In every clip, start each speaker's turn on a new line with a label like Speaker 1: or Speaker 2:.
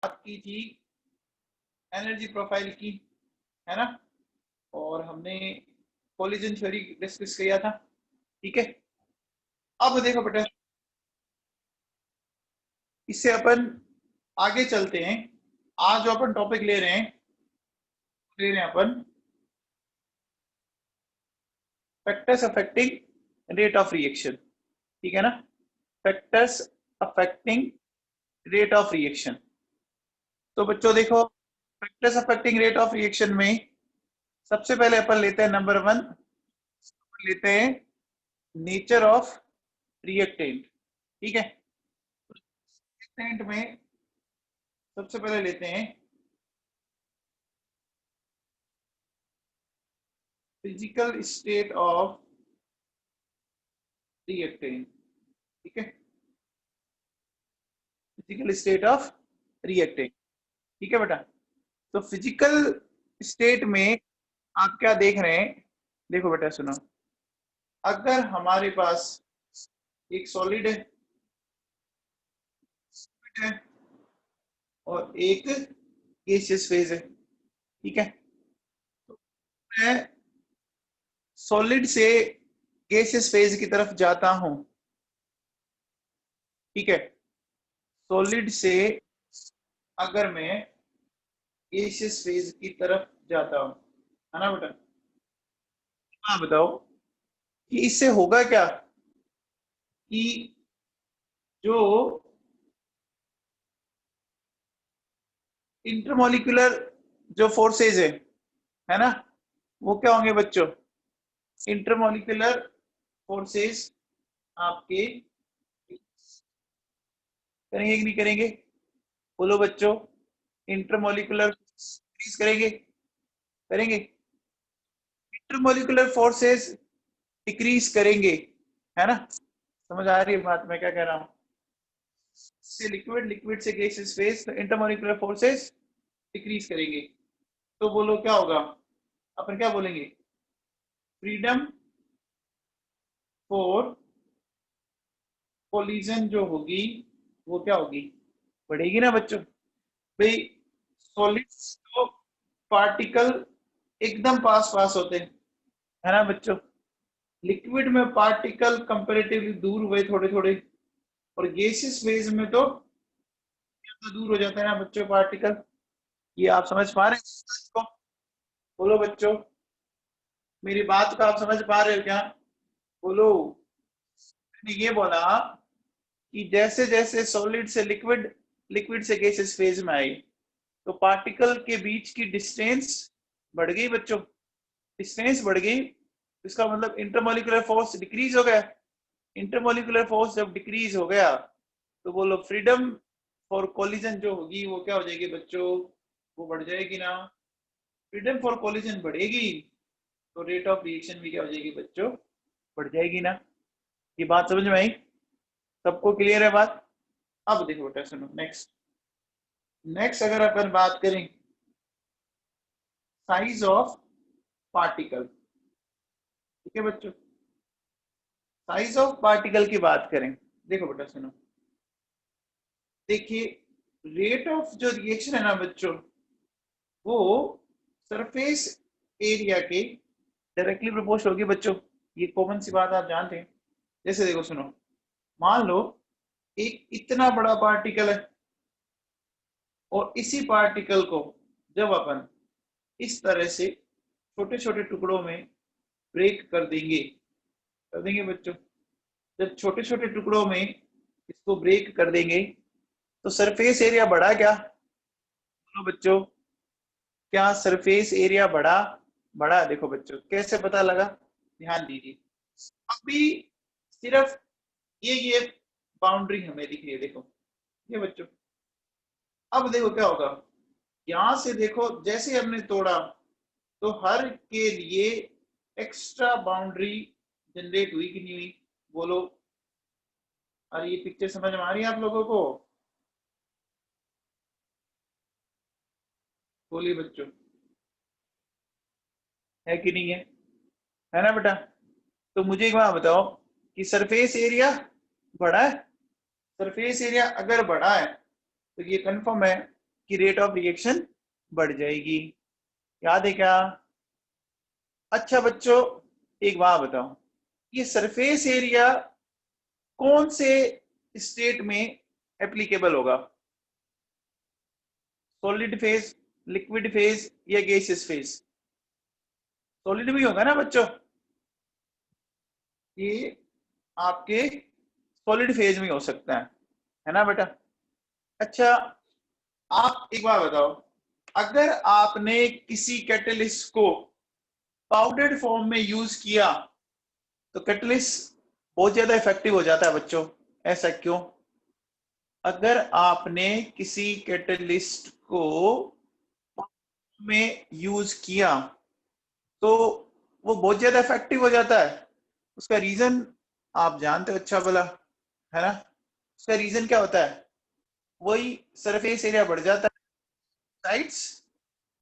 Speaker 1: बात की थी एनर्जी प्रोफाइल की, है ना, और हमने कोलिजन थ्योरी डिस्कस किया था। ठीक है, अब देखो बेटा, इससे अपन आगे चलते हैं। आज जो अपन टॉपिक ले रहे हैं अपन factors affecting rate of reaction. ठीक है ना, factors affecting rate of reaction. तो बच्चों देखो, factors affecting rate of reaction में सबसे पहले अपन लेते हैं नंबर 1, लेते हैं नेचर ऑफ रिएक्टेंट। ठीक है, रिएक्टेंट में सबसे पहले लेते हैं फिजिकल स्टेट ऑफ रिएक्टेंट। ठीक है, फिजिकल स्टेट ऑफ रिएक्टेंट। ठीक है बेटा, तो फिजिकल स्टेट में आप क्या देख रहे हैं, देखो बेटा सुनो, अगर हमारे पास एक सॉलिड है और एक गैसियस फेज है। ठीक है, तो मैं सॉलिड से गैसियस फेज की तरफ जाता हूं। ठीक है, सॉलिड से अगर मैं गैसियस फेज की तरफ जाता हूं, है ना बेटा, हाँ बताओ कि इससे होगा क्या कि जो इंटरमोलिकुलर जो फोर्सेज है ना, वो क्या होंगे बच्चों, इंटरमोलिकुलर फोर्सेस आपके करेंगे कि नहीं करेंगे, बोलो बच्चों, इंटरमोलिकुलर इंक्रीज करेंगे, करेंगे, इंटरमोलिकुलर फोर्सेस डिक्रीज करेंगे, है ना। समझ आ रही है बात मैं क्या कह रहा हूं, से लिक्विड, लिक्विड से गैसेस फेज, तो इंटरमोलिकुलर फोर्सेस डिक्रीज करेंगे। तो बोलो क्या होगा, अपन क्या बोलेंगे, फ्रीडम फॉर कोलिजन जो होगी वो क्या होगी, बढ़ेगी ना बच्चों। भाई सॉलिड्स तो पार्टिकल एकदम पास पास होते हैं, है ना बच्चों, लिक्विड में पार्टिकल कंपैरेटिवली दूर हुए थोड़े थोड़े, और गैसियस फेज में तो दूर हो जाता है ना बच्चों पार्टिकल। ये आप समझ पा रहे हैं इसको, बोलो बच्चों, मेरी बात को आप समझ पा रहे हो क्या, बोलो। मैंने ये बोला कि जैसे जैसे सॉलिड से लिक्विड, लिक्विड से गैसियस फेज में आई, तो पार्टिकल के बीच की डिस्टेंस बढ़ गई बच्चों, डिस्टेंस बढ़ गई, इसका मतलब इंटरमोलिकुलर फोर्स डिक्रीज हो गया। इंटरमोलिकुलर फोर्स जब डिक्रीज हो गया तो बोलो फ्रीडम फॉर कोलिजन जो होगी वो क्या हो जाएगी बच्चों, वो बढ़ जाएगी ना। फ्रीडम फॉर कोलिजन बढ़ेगी तो रेट ऑफ रिएक्शन भी क्या हो जाएगी बच्चों, बढ़ जाएगी ना। ये बात समझ में आई, सबको क्लियर है बात। अब देखो बेटा सुनो, नेक्स्ट नेक्स्ट अगर अपन बात करें साइज ऑफ पार्टिकल। ठीक है बच्चों, साइज ऑफ पार्टिकल की बात करें, देखो बेटा सुनो, देखिए रेट ऑफ जो रिएक्शन है ना बच्चों, वो सरफेस एरिया के डायरेक्टली प्रोपोर्शनल होगी बच्चों। ये कॉमन सी बात आप जानते हैं। जैसे देखो सुनो, मान लो एक इतना बड़ा पार्टिकल है और इसी पार्टिकल को जब अपन इस तरह से छोटे छोटे टुकड़ों में ब्रेक कर देंगे बच्चों, जब छोटे छोटे टुकड़ों में इसको ब्रेक कर देंगे तो सरफेस एरिया बढ़ा क्या, बोलो बच्चों, क्या सरफेस एरिया बढ़ा, बढ़ा। देखो बच्चों कैसे पता लगा, ध्यान दीजिए, अभी सिर्फ ये बाउंड्री हमें दिख रही है, देखो ये बच्चों। अब देखो क्या होगा, यहां से देखो जैसे हमने तोड़ा तो हर के लिए एक्स्ट्रा बाउंड्री जनरेट हुई कि नहीं हुई, बोलो। और ये पिक्चर समझ में आ रही है आप लोगों को, बोलिए बच्चों, है कि नहीं है ना बेटा। तो मुझे एक बात बताओ कि सरफेस एरिया बढ़ा है, सरफेस एरिया अगर बढ़ा है तो ये कंफर्म है कि रेट ऑफ रिएक्शन बढ़ जाएगी। याद है क्या? अच्छा बच्चों, एक बात बताओ, ये सरफेस एरिया कौन से स्टेट में एप्लीकेबल होगा? सॉलिड फेज, लिक्विड फेज या गैसियस फेज? सॉलिड भी होगा ना बच्चों, ये आपके सॉलिड फेज में हो सकता है ना बेटा? अच्छा, आप एक बात बताओ, अगर आपने किसी कैटलिस्ट को पाउडर्ड फॉर्म में यूज किया तो कैटलिस्ट बहुत ज्यादा इफेक्टिव हो जाता है बच्चों, ऐसा क्यों? अगर आपने किसी कैटलिस्ट को में यूज किया तो वो बहुत ज्यादा इफेक्टिव हो जाता है, उसका रीजन आप जानते हो अच्छा भला, है ना? उसका रीजन क्या होता है? वही सरफेस एरिया बढ़ जाता है, साइड्स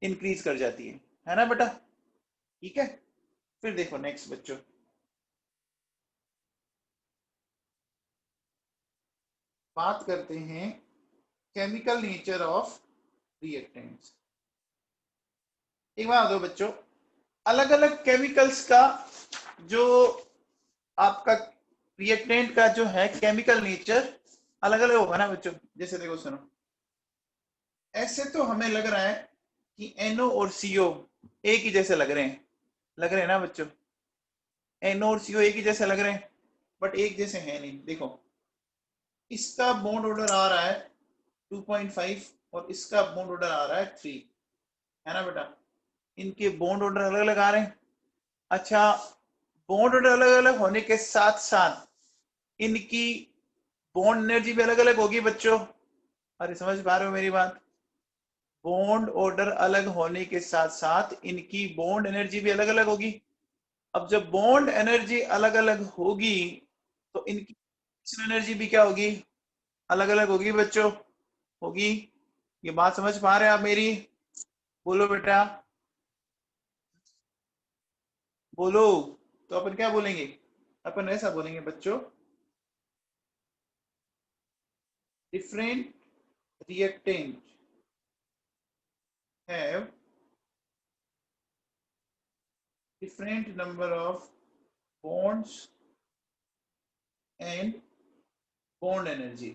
Speaker 1: इंक्रीज कर जाती है ना बेटा? ठीक है, फिर देखो नेक्स्ट बच्चों, बात करते हैं केमिकल नेचर ऑफ रिएक्टेंट्स। एक बात दो बच्चों, अलग अलग केमिकल्स का जो आपका रिएक्टेंट का जो है केमिकल नेचर अलग अलग होगा ना बच्चों? जैसे देखो सुनो, ऐसे तो हमें लग रहा है कि NO और CO एक ही जैसे लग रहे हैं ना बच्चों? NO और CO एक ही जैसे लग रहे हैं, बट एक जैसे है नहीं। देखो, इसका बॉन्ड ऑर्डर आ रहा है 2.5 और इसका बॉन्ड ऑर्डर आ रहा है 3, है ना बेटा? इनके बॉन्ड ऑर्डर अलग अलग आ रहे हैं। अच्छा, बॉन्ड ऑर्डर अलग अलग होने के साथ साथ इनकी बॉन्ड एनर्जी भी अलग अलग होगी बच्चों। अरे समझ पा रहे हो मेरी बात? बॉन्ड ऑर्डर अलग होने के साथ साथ इनकी बॉन्ड एनर्जी भी अलग अलग होगी। अब जब बॉन्ड एनर्जी अलग अलग होगी तो इनकी एनर्जी भी क्या होगी? अलग अलग होगी बच्चों, होगी। ये बात समझ पा रहे हैं आप मेरी? बोलो बेटा, बोलो। तो अपन क्या बोलेंगे? अपन ऐसा बोलेंगे बच्चों, different reactant have different number of bonds and bond energy,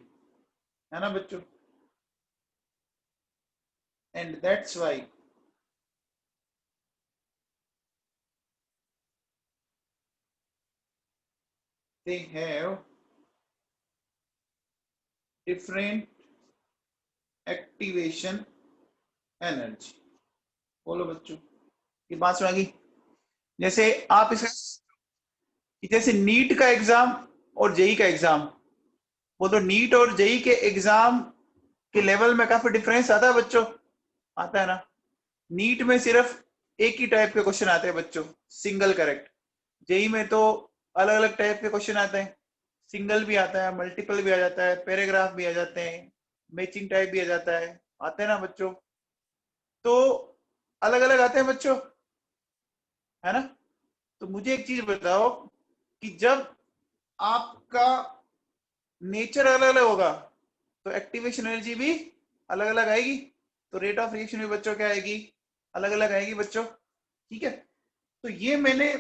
Speaker 1: है ना बच्चों? And that's why they have different activation energy। बोलो बच्चों, ये बात सुना गई? जैसे आप इसे, जैसे नीट का एग्जाम और जेई का एग्जाम, वो तो नीट और जेई के एग्जाम के लेवल में काफी डिफरेंस आता है बच्चों, आता है ना? नीट में सिर्फ एक ही टाइप के क्वेश्चन आते हैं बच्चों, सिंगल करेक्ट। जेई में तो अलग अलग टाइप के क्वेश्चन आते हैं, सिंगल भी आता है, मल्टीपल भी आ जाता है, पैराग्राफ भी आ जाते हैं, मैचिंग टाइप भी आ जाता है, आते हैं ना बच्चों? तो अलग अलग आते हैं बच्चों, है ना? तो मुझे एक चीज बताओ कि जब आपका नेचर अलग अलग होगा तो एक्टिवेशन एनर्जी भी अलग अलग आएगी, तो रेट ऑफ रिएक्शन भी बच्चों क्या आएगी? अलग अलग आएगी बच्चों। ठीक है, तो ये मैंने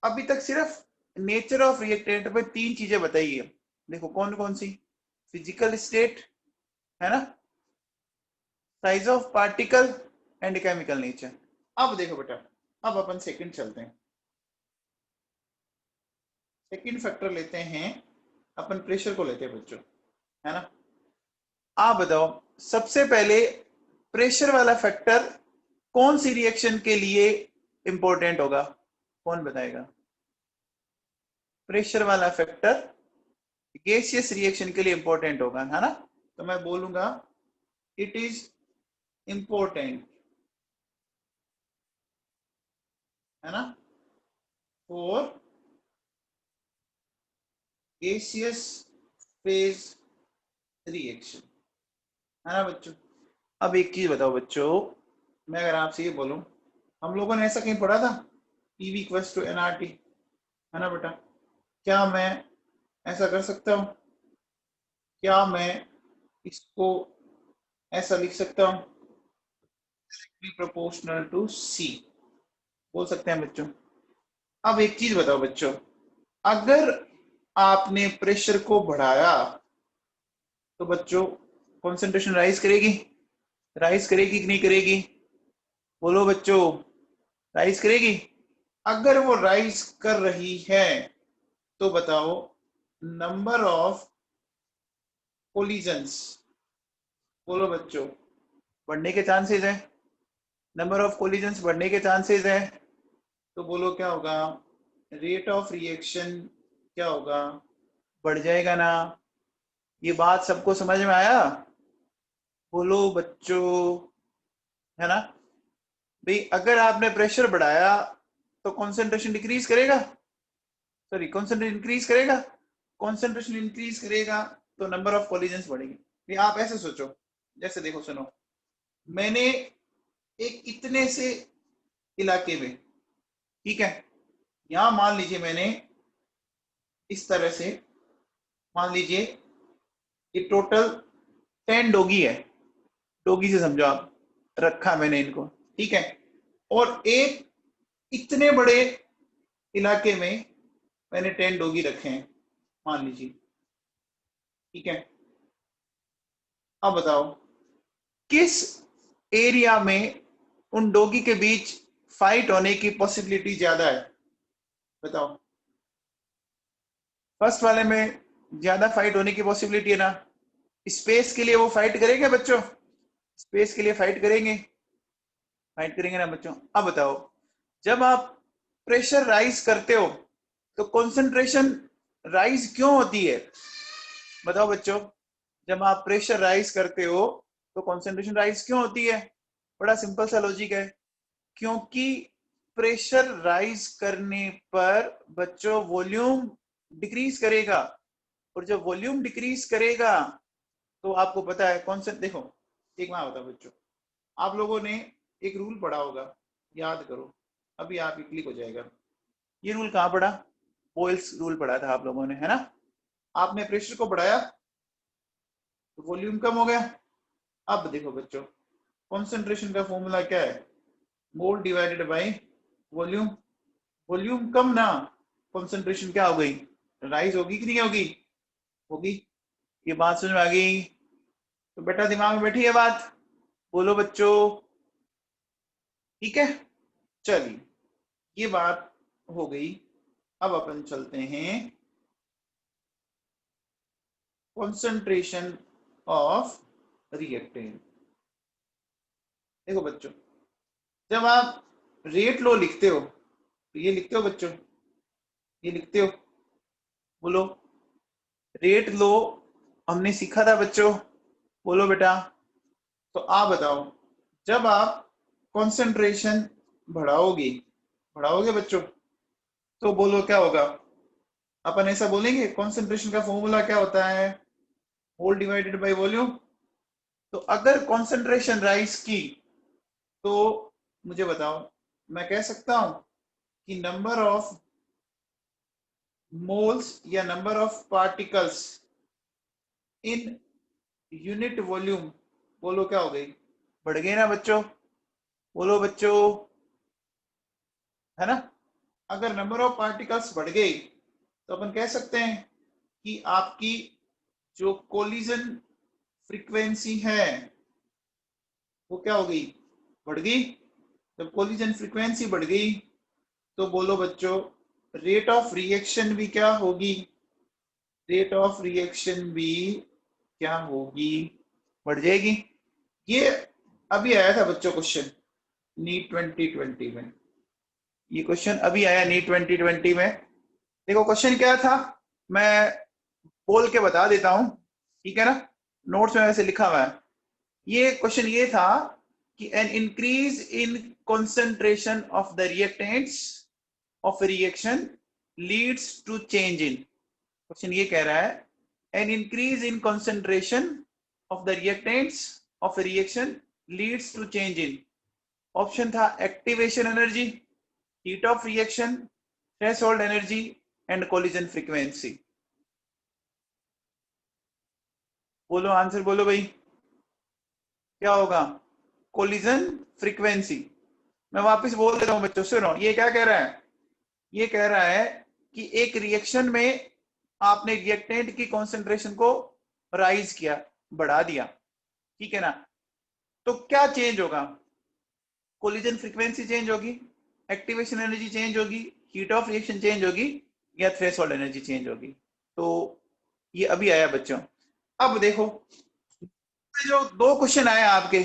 Speaker 1: अभी तक सिर्फ नेचर ऑफ रिएक्टेंट में 3 चीजें बताई है। देखो कौन कौन सी? फिजिकल स्टेट, है ना, size of particle and chemical nature. अब देखो बेटा, अब अपन सेकंड चलते हैं, सेकंड फैक्टर लेते हैं, अपन प्रेशर को लेते हैं बच्चों, है ना? आप बताओ, सबसे पहले प्रेशर वाला फैक्टर कौन सी रिएक्शन के लिए इंपॉर्टेंट होगा? कौन बताएगा? प्रेशर वाला फैक्टर गैसियस रिएक्शन के लिए इंपॉर्टेंट होगा, है ना? तो मैं बोलूंगा इट इज इंपॉर्टेंट, है ना, फॉर गैसियस फेज रिएक्शन, है ना बच्चों? अब एक चीज बताओ बच्चों, मैं अगर आपसे ये बोलूं, हम लोगों ने ऐसा कहीं पढ़ा था PV इक्वल्स टू nRT, है ना बेटा? क्या मैं ऐसा कर सकता हूं? क्या मैं इसको ऐसा लिख सकता हूं, प्रोपोर्शनल टू सी बोल सकते हैं बच्चों। अब एक चीज बताओ बच्चों, अगर आपने प्रेशर को बढ़ाया तो बच्चों कंसंट्रेशन राइज करेगी कि नहीं करेगी? बोलो बच्चों, राइज करेगी? अगर वो राइज कर रही है तो बताओ नंबर ऑफ कोलिजन्स, बोलो बच्चों, बढ़ने के चांसेस है। नंबर ऑफ कोलिजन्स बढ़ने के चांसेस है, तो बोलो क्या होगा? रेट ऑफ रिएक्शन क्या होगा? बढ़ जाएगा ना? ये बात सबको समझ में आया? बोलो बच्चों, है ना? भाई अगर आपने प्रेशर बढ़ाया तो कंसंट्रेशन डिक्रीज करेगा, सॉरी कंसंट्रेशन इंक्रीज करेगा। कंसंट्रेशन इंक्रीज करेगा तो नंबर ऑफ कोलिजन्स बढ़ेगी। ये आप ऐसे सोचो, जैसे देखो सुनो, मैंने एक इतने से इलाके में, ठीक है, यहां मान लीजिए मैंने इस तरह से, मान लीजिए ये टोटल 10 डोगी है, डोगी से समझो आप, रखा मैंने इनको, ठीक है, और एक इतने बड़े इलाके में मैंने 10 डोगी रखे हैं, मान लीजिए, ठीक है। अब बताओ किस एरिया में उन डोगी के बीच फाइट होने की पॉसिबिलिटी ज्यादा है? बताओ। फर्स्ट वाले में ज्यादा फाइट होने की पॉसिबिलिटी है ना? स्पेस के लिए वो फाइट करेंगे बच्चों, स्पेस के लिए फाइट करेंगे ना बच्चों। अब बताओ, जब आप प्रेशर राइज करते हो तो कंसंट्रेशन राइज क्यों होती है? बताओ बच्चों, जब आप प्रेशर राइज करते हो तो कंसंट्रेशन राइज क्यों होती है? बड़ा सिंपल सा लॉजिक है, क्योंकि प्रेशर राइज करने पर बच्चों वॉल्यूम डिक्रीज करेगा, और जब वॉल्यूम डिक्रीज करेगा तो आपको पता है कौन सा, देखो एक बात बताओ बच्चों, आप लोगों ने एक रूल पढ़ा होगा, याद करो, अभी आप क्लिक हो जाएगा। ये रूल कहाँ पढ़ा? बोयल्स रूल पढ़ा था आप लोगों ने, है ना? आपने प्रेशर को बढ़ाया तो वॉल्यूम कम हो गया। अब देखो बच्चों, कॉन्सेंट्रेशन का फॉर्मूला क्या है? Mole divided by volume. Volume कम ना, कॉन्सेंट्रेशन क्या हो गई? राइज होगी कि नहीं होगी? होगी। ये बात समझ में आ गई? तो बेटा दिमाग में बैठी है बात, बोलो बच्चों, ठीक है। चलिए ये बात हो गई। अब अपन चलते हैं कॉन्सेंट्रेशन ऑफ रिएक्टेंट। देखो बच्चों, जब आप रेट लो लिखते हो तो ये लिखते हो बच्चों, ये लिखते हो, बोलो रेट लो, हमने सीखा था बच्चों, बोलो बेटा। तो आप बताओ, जब आप कंसंट्रेशन बढ़ाओगे, बढ़ाओगे बच्चों, तो बोलो क्या होगा? अपन ऐसा बोलेंगे, कंसंट्रेशन का फॉर्मूला क्या होता है? Mole divided by volume. तो अगर कंसंट्रेशन राइज की तो मुझे बताओ, मैं कह सकता हूं कि नंबर ऑफ मोल्स या number of particles in unit volume, बोलो क्या हो गई? बढ़ गई ना बच्चों? बोलो बच्चों, है ना? अगर नंबर ऑफ पार्टिकल्स बढ़ गई तो अपन कह सकते हैं कि आपकी जो कोलिजन फ्रीक्वेंसी है वो क्या हो गई? बढ़ गई। जब कोलिजन फ्रीक्वेंसी बढ़ गई तो बोलो बच्चों, रेट ऑफ रिएक्शन भी क्या होगी? रेट ऑफ रिएक्शन भी क्या होगी? बढ़ जाएगी। ये अभी आया था बच्चों क्वेश्चन नीट 2020 में, ये क्वेश्चन अभी आया नीट 2020 में। देखो क्वेश्चन क्या था, मैं बोल के बता देता हूं, ठीक है ना? नोट्स में वैसे लिखा हुआ है। ये क्वेश्चन ये था कि an increase in concentration of the reactants of reaction leads to change in, question ये कह रहा है an increase in concentration of the reactants of reaction leads to change in. Option था activation energy, heat of reaction, threshold energy and collision frequency. बोलो answer बोलो भाई। क्या होगा? Collision frequency. मैं वापस बोल देता हूँ बच्चों, सुनो ये क्या कह रहा है? ये कह रहा है कि एक रिएक्शन में आपने रिएक्टेंट की कॉन्सेंट्रेशन को राइज किया, बढ़ा दिया, ठीक है ना? तो क्या चेंज होगा? कोलिजन फ्रीक्वेंसी चेंज होगी, एक्टिवेशन एनर्जी चेंज होगी, हीट ऑफ रिएक्शन चेंज होगी, या थ्रेशोल्ड एनर्जी चेंज होगी। तो ये अभी आया बच्चों। अब देखो, जो दो क्वेश्चन आए आपके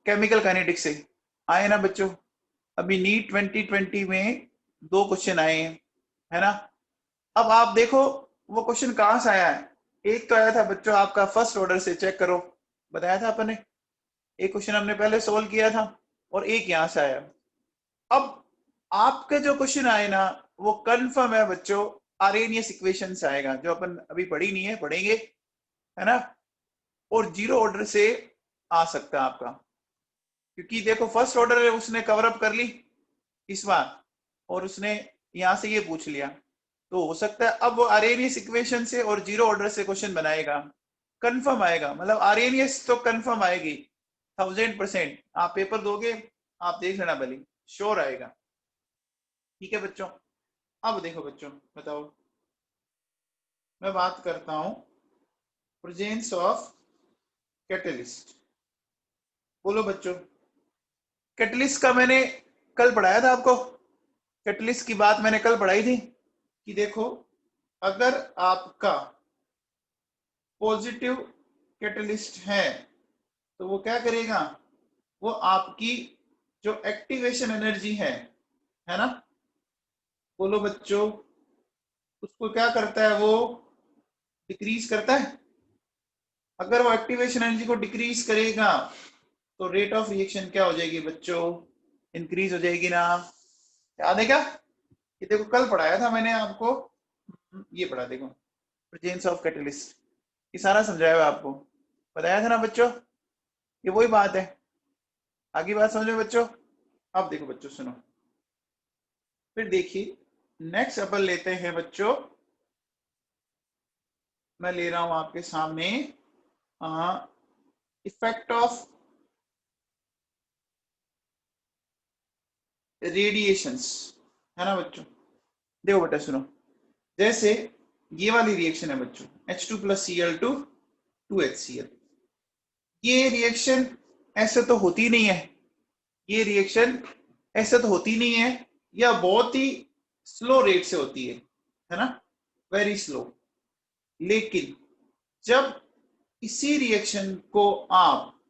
Speaker 1: केमिकल काइनेटिक्स से, आए ना बच्चों? अभी नीट 2020 में दो क्वेश्चन आए हैं, है ना? अब आप देखो वो क्वेश्चन कहां से आया है। एक तो आया था बच्चों आपका फर्स्ट ऑर्डर से, चेक करो, बताया था अपने। एक क्वेश्चन हमने पहले सोल्व किया था, और एक यहां से आया। अब आपके जो क्वेश्चन आए ना, वो कंफर्म है बच्चों आर्हेनियस इक्वेशन से आएगा, जो अपन अभी पढ़ी नहीं है, पढ़ेंगे, है ना? और जीरो ऑर्डर से आ सकता है आपका, क्योंकि देखो फर्स्ट ऑर्डर उसने कवर अप कर ली इस बार, और उसने यहां से ये पूछ लिया। तो हो सकता है अब वो आर्हेनियस इक्वेशन से और जीरो ऑर्डर से क्वेश्चन बनाएगा, कंफर्म आएगा, मतलब आर्हेनियस तो कंफर्म आएगी 1000%। आप पेपर दोगे, आप देख लेना भले, श्योर आएगा। ठीक है बच्चों? अब देखो बच्चों, बताओ, मैं बात करता हूं प्रेजेंस ऑफ कैटलिस्ट। बोलो बच्चों, कैटलिस्ट का मैंने कल पढ़ाया था आपको, कैटलिस्ट की बात मैंने कल पढ़ाई थी कि देखो, अगर आपका पॉजिटिव कैटलिस्ट है तो वो क्या करेगा? वो आपकी जो एक्टिवेशन एनर्जी है ना, बोलो बच्चों, उसको क्या करता है? वो डिक्रीज करता है। अगर वो एक्टिवेशन एनर्जी को डिक्रीज करेगा तो रेट ऑफ रिएक्शन क्या हो जाएगी बच्चों? इंक्रीज हो जाएगी ना? याद है क्या? ये देखो कल पढ़ाया था मैंने आपको, ये पढ़ा देखो, प्रेजेंस ऑफ कैटलिस्ट, ये सारा समझाया हुआ आपको, बताया था ना बच्चों? ये वही बात है। आगे बात समझो बच्चों। अब देखो बच्चों, सुनो, फिर देखिए, नेक्स्ट अपन लेते हैं बच्चों, मैं ले रहा हूं आपके सामने इफेक्ट ऑफ रेडिएशंस, है ना बच्चों? देखो बेटा सुनो, जैसे ये वाली रिएक्शन है बच्चों, H2+Cl2 2HCl। ये रिएक्शन ऐसे तो होती नहीं है, ये रिएक्शन ऐसे तो होती नहीं है, या बहुत ही स्लो रेट से होती है ना, वेरी स्लो। लेकिन जब इसी रिएक्शन को आप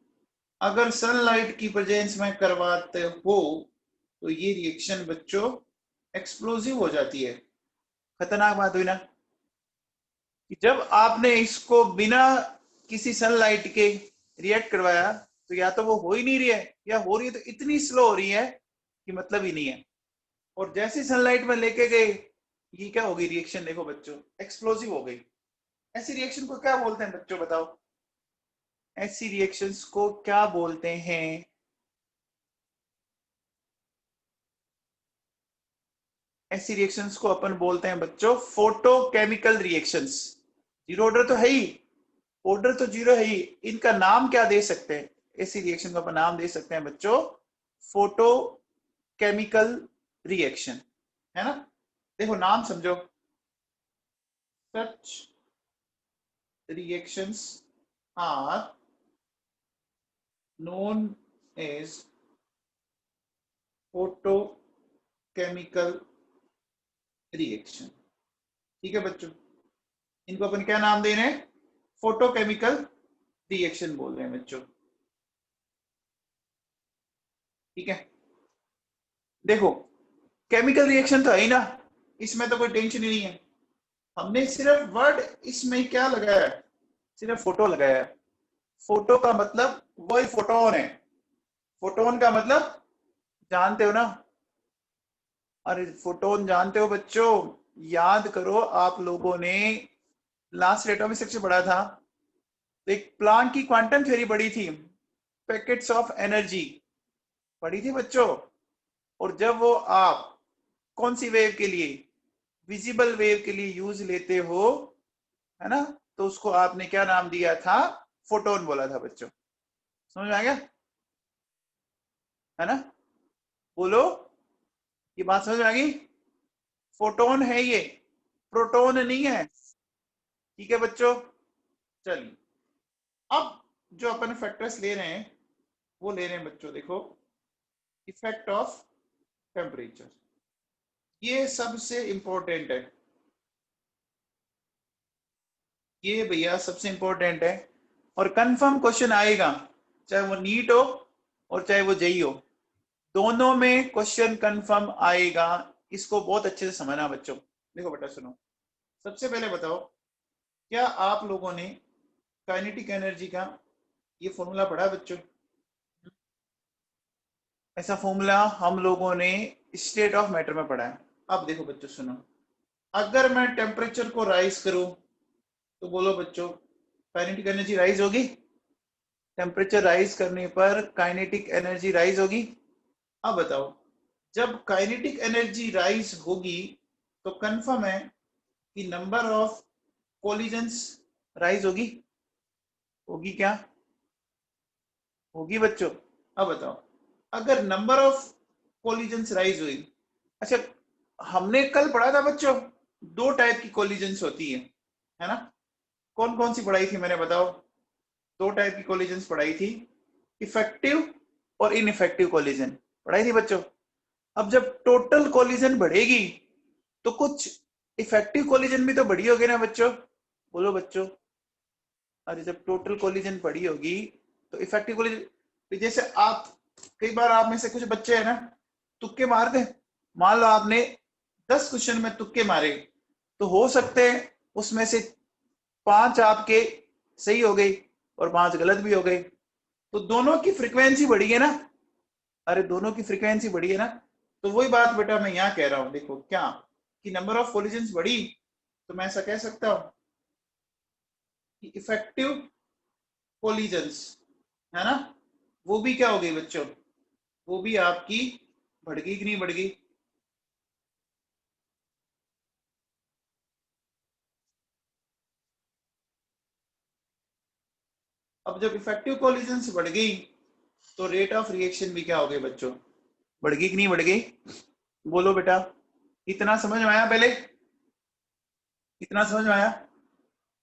Speaker 1: अगर सनलाइट की प्रेजेंस में करवाते हो तो ये रिएक्शन बच्चों एक्सप्लोसिव हो जाती है। खतरनाक बात हुई ना, कि जब आपने इसको बिना किसी सनलाइट के रिएक्ट करवाया, तो या तो वो हो ही नहीं रही है, या हो रही है तो इतनी स्लो हो रही है कि मतलब ही नहीं है। और जैसे सनलाइट में लेके गए, ये क्या होगी रिएक्शन? देखो बच्चों, एक्सप्लोसिव हो गई। ऐसी रिएक्शन को क्या बोलते हैं बच्चों, बताओ? ऐसी रिएक्शंस को क्या बोलते हैं? ऐसी रिएक्शंस को अपन बोलते हैं बच्चों फोटोकेमिकल रिएक्शंस। जीरो ऑर्डर तो है ही, ऑर्डर तो जीरो है ही, इनका नाम क्या दे सकते हैं? ऐसी रिएक्शन का अपन नाम दे सकते हैं बच्चों फोटो केमिकल रिएक्शन, है ना? देखो नाम समझो, such reactions are known as photochemical reaction. ठीक है बच्चों, इनको अपन क्या नाम दे रहे हैं? फोटोकेमिकल रिएक्शन बोल रहे हैं बच्चों। ठीक है, देखो केमिकल रिएक्शन तो है ही ना, इसमें तो कोई टेंशन ही नहीं है। हमने सिर्फ वर्ड इसमें क्या लगाया है? सिर्फ फोटो लगाया है। फोटो का मतलब वही फोटोन है। फोटोन का मतलब जानते हो ना? अरे फोटोन जानते हो बच्चों? याद करो, आप लोगों ने लास्ट एटॉमिक सेक्शन पढ़ा था, तो एक प्लांक की क्वांटम थ्योरी पढ़ी थी, पैकेट्स ऑफ एनर्जी पढ़ी थी बच्चों। और जब वो आप कौन सी वेव के लिए? विजिबल वेव के लिए यूज लेते हो, है ना, तो उसको आपने क्या नाम दिया था? फोटोन बोला था बच्चों। समझ में आ गया? है ना? बोलो, ये बात समझ में आ गई? फोटोन है ये, प्रोटोन नहीं है। ठीक है बच्चों, चलिए अब जो अपन फैक्टर्स ले रहे हैं वो ले रहे हैं बच्चों, देखो इफेक्ट ऑफ टेम्परेचर, ये सबसे इंपॉर्टेंट है, ये भैया सबसे इंपॉर्टेंट है और कंफर्म क्वेश्चन आएगा, चाहे वो नीट हो और चाहे वो जेई हो, दोनों में क्वेश्चन कंफर्म आएगा। इसको बहुत अच्छे से समझना बच्चों। देखो बेटा सुनो, सबसे पहले बताओ, क्या आप लोगों ने काइनेटिक एनर्जी का ये फॉर्मूला पढ़ा है बच्चों? ऐसा फॉर्मूला हम लोगों ने स्टेट ऑफ मैटर में पढ़ा है। अब देखो बच्चों सुनो, अगर मैं टेम्परेचर को राइज करूं तो बोलो बच्चों, काइनेटिक एनर्जी राइज होगी? टेम्परेचर राइज करने पर काइनेटिक एनर्जी राइज होगी। अब बताओ, जब काइनेटिक एनर्जी राइज होगी तो कंफर्म है कि नंबर ऑफ कोलिजन्स राइज होगी? होगी क्या? होगी बच्चों। अब बताओ, अगर नंबर ऑफ कोलिजन्स राइज हुई, अच्छा हमने कल पढ़ा था बच्चों, दो टाइप की कोलिजन्स होती है ना? कौन कौन सी पढ़ाई थी मैंने, बताओ? दो टाइप की कोलिजन्स पढ़ाई थी, इफेक्टिव और इनइफेक्टिव कोलिजन पढ़ाई थी बच्चों। अब जब टोटल कोलिजन बढ़ेगी तो कुछ इफेक्टिव कोलिजन भी तो बढ़ी होगी ना बच्चों? बोलो बच्चों। अरे जब टोटल कोलिजन बढ़ी होगी तो इफेक्टिव कोलिजन, जैसे आप, कई बार आप में से कुछ बच्चे हैं ना, तुक्के मार दे, मान लो आपने 10 क्वेश्चन में तुक्के मारे, तो हो सकते हैं उसमें से 5 आपके सही हो गई और 5 गलत भी हो गए, तो दोनों की फ्रीक्वेंसी बढ़ी है ना? अरे दोनों की फ्रीक्वेंसी बढ़ी है ना? तो वही बात बेटा मैं यहाँ कह रहा हूं, देखो क्या कि नंबर ऑफ कोलिजन्स बढ़ी तो मैं ऐसा कह सकता हूं कि इफेक्टिव कोलिजन्स, है ना, वो भी क्या हो गई बच्चों, वो भी आपकी बढ़ गई कि नहीं बढ़ गई? अब जब इफेक्टिव कोलिजन्स बढ़ गई तो रेट ऑफ रिएक्शन भी क्या हो गई बच्चों, बढ़ गई कि नहीं बढ़ गई? बोलो बेटा, इतना समझ में आया? पहले इतना समझ में आया?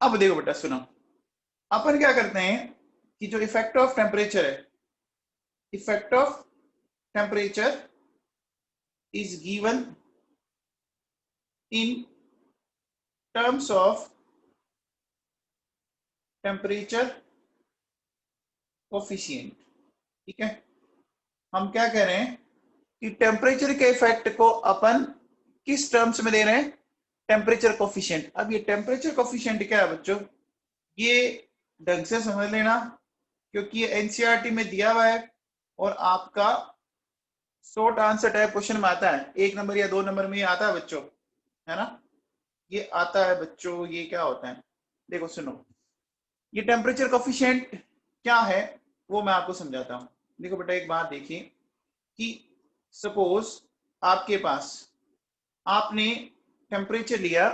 Speaker 1: अब देखो बेटा सुनो, अपन क्या करते हैं कि जो इफेक्ट ऑफ टेम्परेचर है, effect of temperature is given in terms of temperature coefficient. ठीक है, हम क्या कह रहे हैं कि टेम्परेचर के इफेक्ट को अपन किस टर्म्स में दे रहे हैं? Temperature coefficient. अब ये टेम्परेचर कोफिशिएंट क्या है बच्चों, ये ढंग से समझ लेना, क्योंकि ये एनसीईआरटी में दिया हुआ है और आपका शॉर्ट आंसर टाइप क्वेश्चन में आता है, 1 नंबर या 2 नंबर में ये आता है बच्चों, है ना? ये आता है बच्चों। ये क्या होता है, देखो सुनो, ये टेम्परेचर कोफिशिएंट क्या है वो मैं आपको समझाता हूं। देखो बेटा एक बात देखिए कि सपोज आपके पास, आपने टेम्परेचर लिया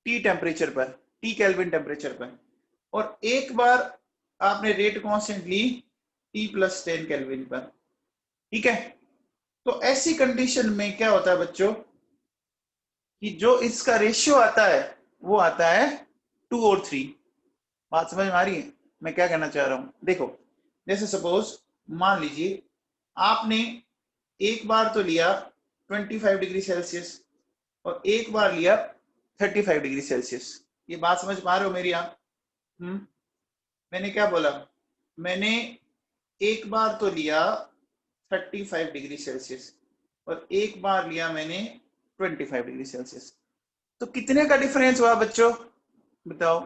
Speaker 1: टी टेम्परेचर पर, टी केल्विन टेम्परेचर पर, और एक बार आपने रेट कांस्टेंट ली टी प्लस 10 केल्विन पर। ठीक है, तो ऐसी कंडीशन में क्या होता है बच्चों कि जो इसका रेशियो आता है वो आता है 2 और 3। बात समझ में आ रही है मैं क्या कहना चाह रहा हूं? देखो जैसे सपोज मान लीजिए आपने एक बार तो लिया 25 डिग्री सेल्सियस और एक बार लिया 35 डिग्री सेल्सियस। ये बात समझ पा रहे हो मेरी आप? मैंने क्या बोला, मैंने एक बार तो लिया 35 डिग्री सेल्सियस और एक बार लिया मैंने 25 डिग्री सेल्सियस, तो कितने का डिफरेंस हुआ बच्चों बताओ?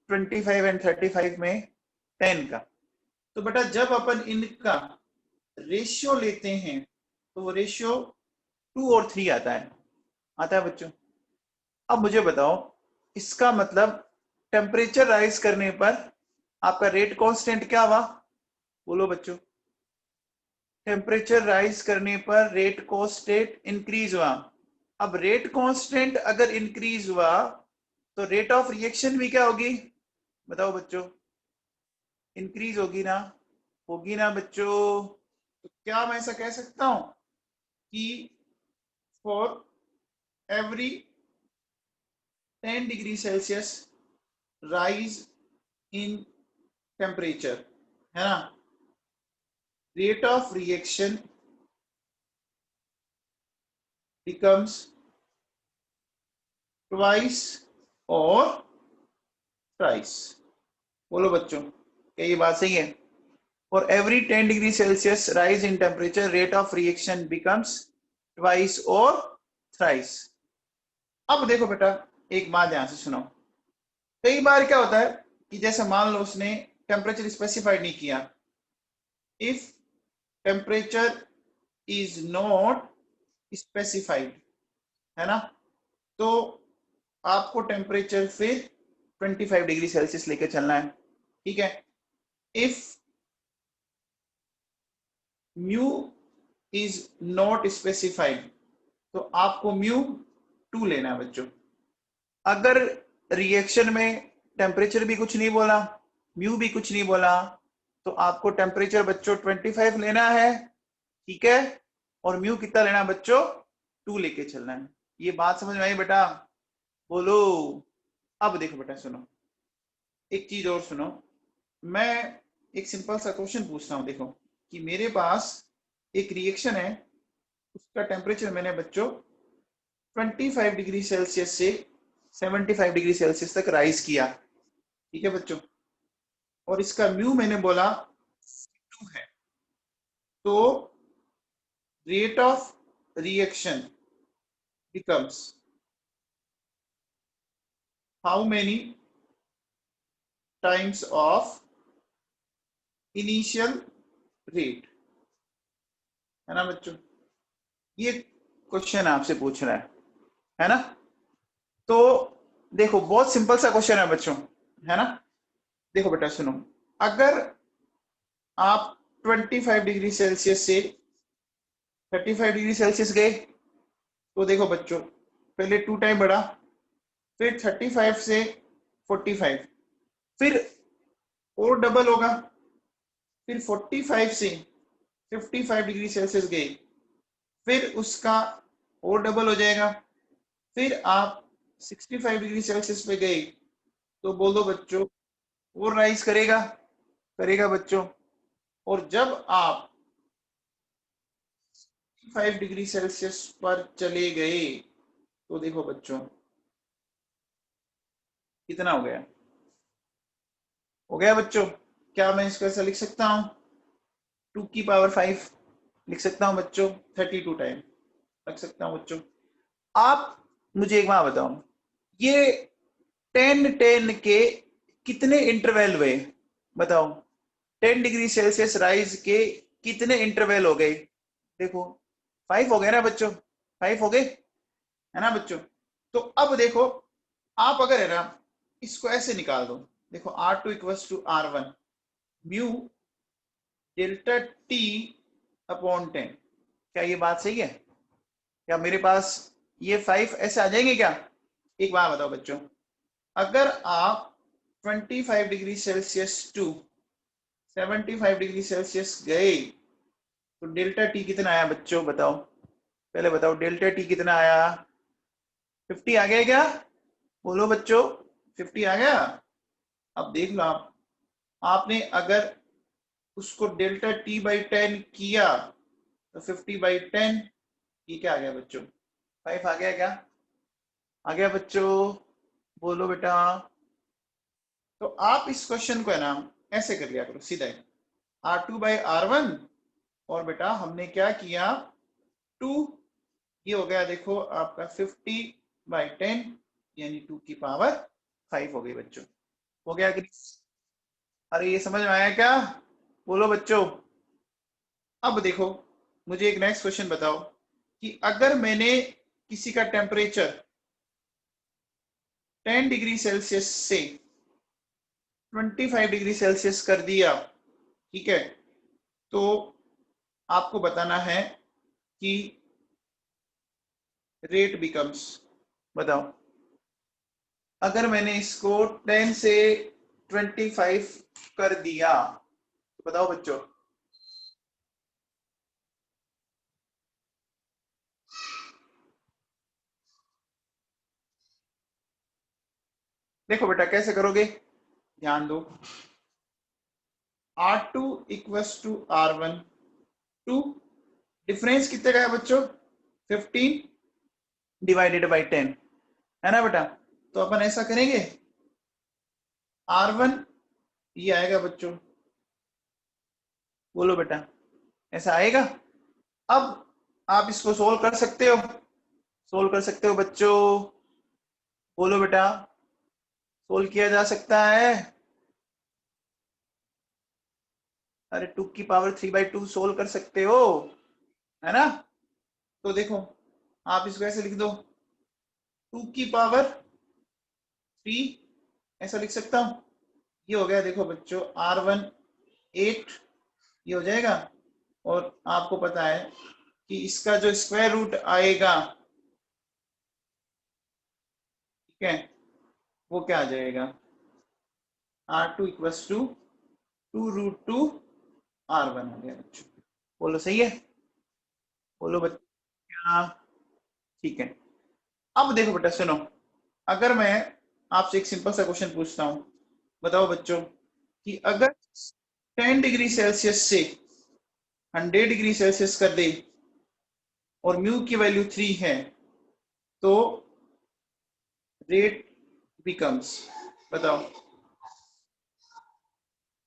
Speaker 1: 25 एंड 35 में 10 का। तो बेटा जब अपन इनका रेशियो लेते हैं तो वो रेशियो 2 और 3 आता है बच्चों। अब मुझे बताओ, इसका मतलब टेम्परेचर राइज करने पर आपका रेट कांस्टेंट क्या हुआ? बोलो बच्चों। टेम्परेचर राइज करने पर रेट कांस्टेंट इंक्रीज हुआ। अब रेट कांस्टेंट अगर इंक्रीज हुआ तो रेट ऑफ रिएक्शन भी क्या होगी बताओ बच्चों? इंक्रीज होगी ना? होगी ना बच्चों? तो क्या मैं ऐसा कह सकता हूं कि for every 10 degree Celsius rise in temperature, है ना, rate of reaction becomes twice और thrice। बोलो बच्चों, क्या ये बात सही है? For every 10 degree Celsius rise in temperature rate of reaction becomes twice और थ्राइस। अब देखो बेटा, एक बात ध्यान से सुनो। कई बार क्या होता है कि जैसे मान लो उसने टेम्परेचर स्पेसिफाइड नहीं किया, if temperature is not specified, है ना, तो आपको टेम्परेचर फिर 25 डिग्री सेल्सियस लेके चलना है, ठीक है। If mu is not specified तो आपको म्यू 2 लेना है बच्चों। अगर रिएक्शन में टेम्परेचर भी कुछ नहीं बोला, म्यू भी कुछ नहीं बोला, तो आपको टेम्परेचर बच्चों 25 लेना है, ठीक है, और म्यू कितना लेना है बच्चों? 2 लेके चलना है। ये बात समझ में आई बेटा? बोलो। अब देखो बेटा सुनो, एक चीज और सुनो। मैं एक सिंपल सा क्वेश्चन पूछता हूं, देखो कि मेरे पास एक रिएक्शन है, उसका टेम्परेचर मैंने बच्चों 25 डिग्री सेल्सियस से 75 डिग्री सेल्सियस तक राइज किया, ठीक है बच्चों, और इसका म्यू मैंने बोला 2 है। तो rate of reaction becomes how many times of initial rate, है ना बच्चों? ये क्वेश्चन आपसे पूछ रहा है ना? तो देखो बहुत सिंपल सा क्वेश्चन है बच्चों, है ना। देखो बेटा सुनो, अगर आप 25 डिग्री सेल्सियस से 35 डिग्री सेल्सियस गए, तो देखो बच्चों पहले 2 टाइम बढ़ा, फिर 35 से 45, फिर और डबल होगा, फिर 45 से 55 डिग्री सेल्सियस गए, फिर उसका और डबल हो जाएगा, फिर आप 65 डिग्री सेल्सियस पे गए, तो बोल दो बच्चों और राइज करेगा, करेगा बच्चों। और जब आप 5 डिग्री सेल्सियस पर चले गए, तो देखो बच्चों कितना हो गया बच्चों? क्या मैं इसको ऐसा लिख सकता हूं? 2 की पावर 5 लिख सकता हूं बच्चों, 32 टाइम रख सकता हूं बच्चों। आप मुझे एक बात बताओ, ये 10 के कितने इंटरवल हुए? बताओ, 10 डिग्री सेल्सियस राइज के कितने इंटरवल हो गए? देखो 5 हो गए ना बच्चों, 5 हो गए, है ना बच्चों? तो अब देखो, आप अगर है ना इसको ऐसे निकाल दो, देखो R2 equals to R1 mu delta T upon 10। क्या ये बात सही है? क्या मेरे पास ये 5 ऐसे आ जाएंगे क्या? एक बात बताओ बच्चों, अगर आप 25 degree Celsius to 75 degree Celsius गए, तो डेल्टा टी कितना आया बच्चों? बताओ, पहले बताओ डेल्टा टी कितना आया? 50 आ गया क्या? बोलो बच्चों, 50 आ गया? अब देख लो आप, आपने अगर उसको डेल्टा टी बाई 10 किया, तो 50/10, ये क्या आ गया बच्चों? 5 आ गया क्या? आ गया बच्चों? बोलो बेटा। तो आप इस क्वेश्चन को है ना ऐसे कर लिया करो सीधा, R2/R1, और बेटा हमने क्या किया, 2, ये हो गया देखो आपका 50/10, यानी 2 की पावर 5 हो गई बच्चों। हो गया कि? अरे ये समझ में आया क्या? बोलो बच्चों। अब देखो, मुझे एक नेक्स्ट क्वेश्चन बताओ कि अगर मैंने किसी का टेम्परेचर 10 डिग्री सेल्सियस से 25 डिग्री सेल्सियस कर दिया, ठीक है, तो आपको बताना है कि रेट बिकम्स, बताओ, अगर मैंने इसको 10 से 25 कर दिया, तो बताओ बच्चों देखो बेटा कैसे करोगे, ध्यान दो। R2 equals to R1, 2, difference कितने का है बच्चों, 15 डिवाइडेड बाई 10, है ना बेटा। तो अपन ऐसा करेंगे, R1 ये आएगा बच्चों, बोलो बेटा ऐसा आएगा। अब आप इसको सोल्व कर सकते हो, सोल्व कर सकते हो बच्चों, बोलो बेटा, सोल्व किया जा सकता है। अरे 2 की पावर 3/2 सोल्व कर सकते हो, है ना। तो देखो आप इसको ऐसे लिख दो, 2 की पावर 3, ऐसा लिख सकता हूं। ये हो गया, देखो बच्चों R1 8, ये हो जाएगा। और आपको पता है कि इसका जो स्क्वायर रूट आएगा, ठीक है, वो क्या आ जाएगा, R2 इक्वल्स टू 2√2 R1 आ गया बच्चों। बोलो सही है, बोलो बच्चा, ठीक है। अब देखो बेटा सुनो, अगर मैं आपसे एक सिंपल सा क्वेश्चन पूछता हूं, बताओ बच्चों कि अगर 10 डिग्री सेल्सियस से 100 डिग्री सेल्सियस कर दे और म्यू की वैल्यू 3 है, तो रेट बिकम्स, बताओ।